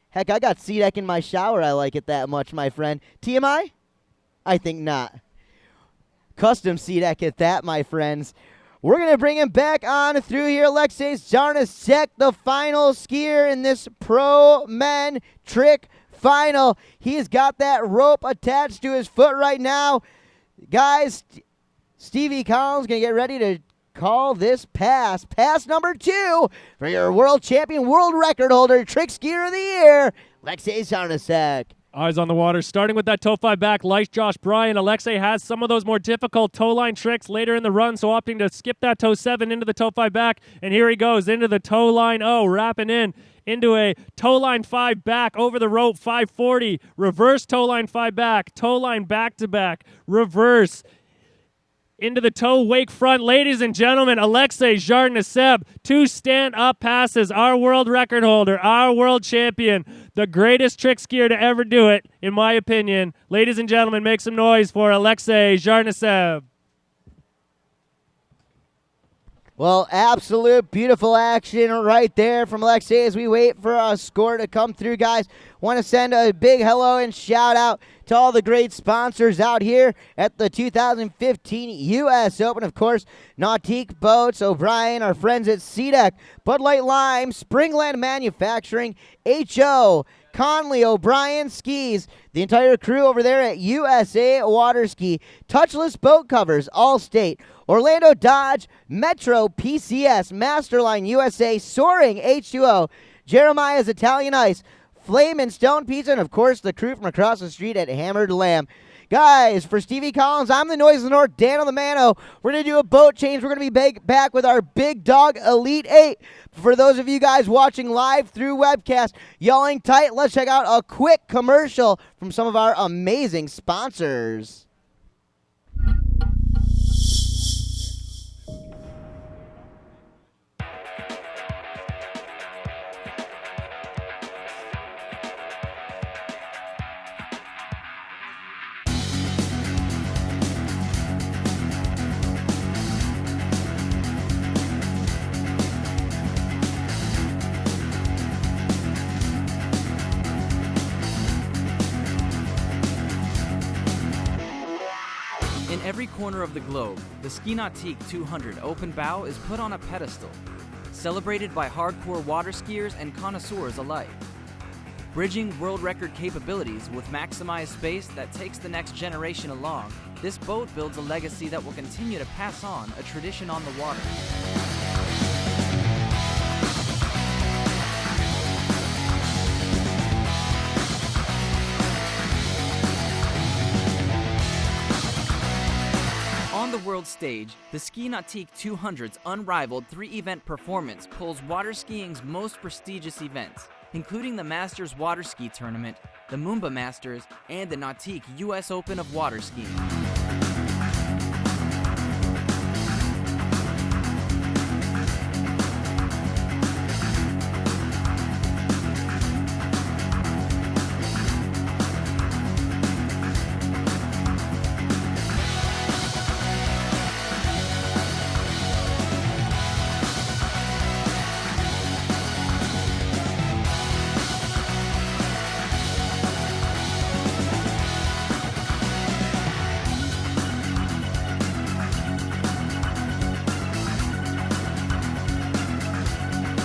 Heck, I got SeaDek in my shower. I like it that much, my friend. TMI? I think not. Custom SeaDek at that, my friends. We're going to bring him back on through here. Alexei Zarnasek, the final skier in this Pro Men Trick Final. He's got that rope attached to his foot right now. Guys, Stevie Collins going to get ready to call this pass. Pass number 2 for your world champion, world record holder, Trick Skier of the Year, Alexei Zarnasek. Eyes on the water, starting with that toe 5 back, like Josh Bryan. Alexei has some of those more difficult toe line tricks later in the run, so opting to skip that toe 7 into the toe 5 back, and here he goes into the toe line wrapping into a toe line 5 back, over the rope, 540, reverse toe line 5 back, toe line back to back, reverse, into the toe wake front. Ladies and gentlemen, Alexei Zarnasek, 2 stand-up passes, our world record holder, our world champion, the greatest trick skier to ever do it, in my opinion. Ladies and gentlemen, make some noise for Alexei Zarnasek. Well, absolute beautiful action right there from Alexei as we wait for a score to come through, guys. Want to send a big hello and shout out to all the great sponsors out here at the 2015 U.S. Open. Of course, Nautique Boats, O'Brien, our friends at SeaDek, Bud Light Lime, Springland Manufacturing, H.O., Conley, O'Brien Skis, the entire crew over there at USA Water Ski, Touchless Boat Covers, Allstate, Orlando Dodge, Metro, PCS, Masterline USA, Soaring H2O, Jeremiah's Italian Ice, Flame and Stone Pizza, and of course the crew from across the street at Hammered Lamb. Guys, for Stevie Collins, I'm the Noise of the North, Dan on the Mano. We're going to do a boat change. We're going to be back with our Big Dog Elite 8. For those of you guys watching live through webcast, yelling tight, let's check out a quick commercial from some of our amazing sponsors. In every corner of the globe, the Ski Nautique 200 open bow is put on a pedestal, celebrated by hardcore water skiers and connoisseurs alike. Bridging world record capabilities with maximized space that takes the next generation along, this boat builds a legacy that will continue to pass on a tradition on the water. On the world stage, the Ski Nautique 200's unrivaled 3-event performance pulls water skiing's most prestigious events, including the Masters Water Ski Tournament, the Moomba Masters, and the Nautique US Open of Water Skiing.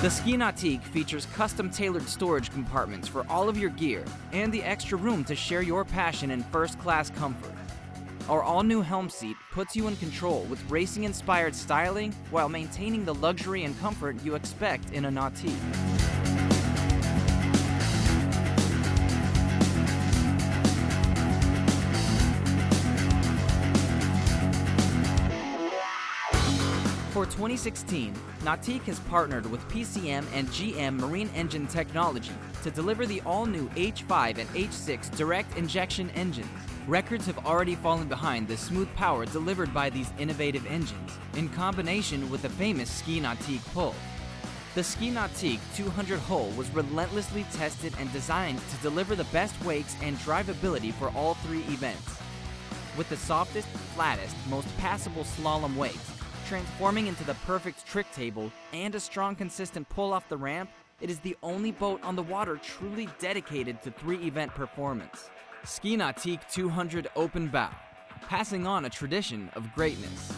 The Ski Nautique features custom-tailored storage compartments for all of your gear and the extra room to share your passion in first-class comfort. Our all-new helm seat puts you in control with racing-inspired styling while maintaining the luxury and comfort you expect in a Nautique. For 2016, Nautique has partnered with PCM and GM Marine Engine Technology to deliver the all-new H5 and H6 direct injection engines. Records have already fallen behind the smooth power delivered by these innovative engines, in combination with the famous Ski Nautique pull. The Ski Nautique 200 hull was relentlessly tested and designed to deliver the best wakes and drivability for all 3 events. With the softest, flattest, most passable slalom wakes, transforming into the perfect trick table, and a strong consistent pull off the ramp, it is the only boat on the water truly dedicated to 3-event performance. Ski Nautique 200 Open Bow, passing on a tradition of greatness.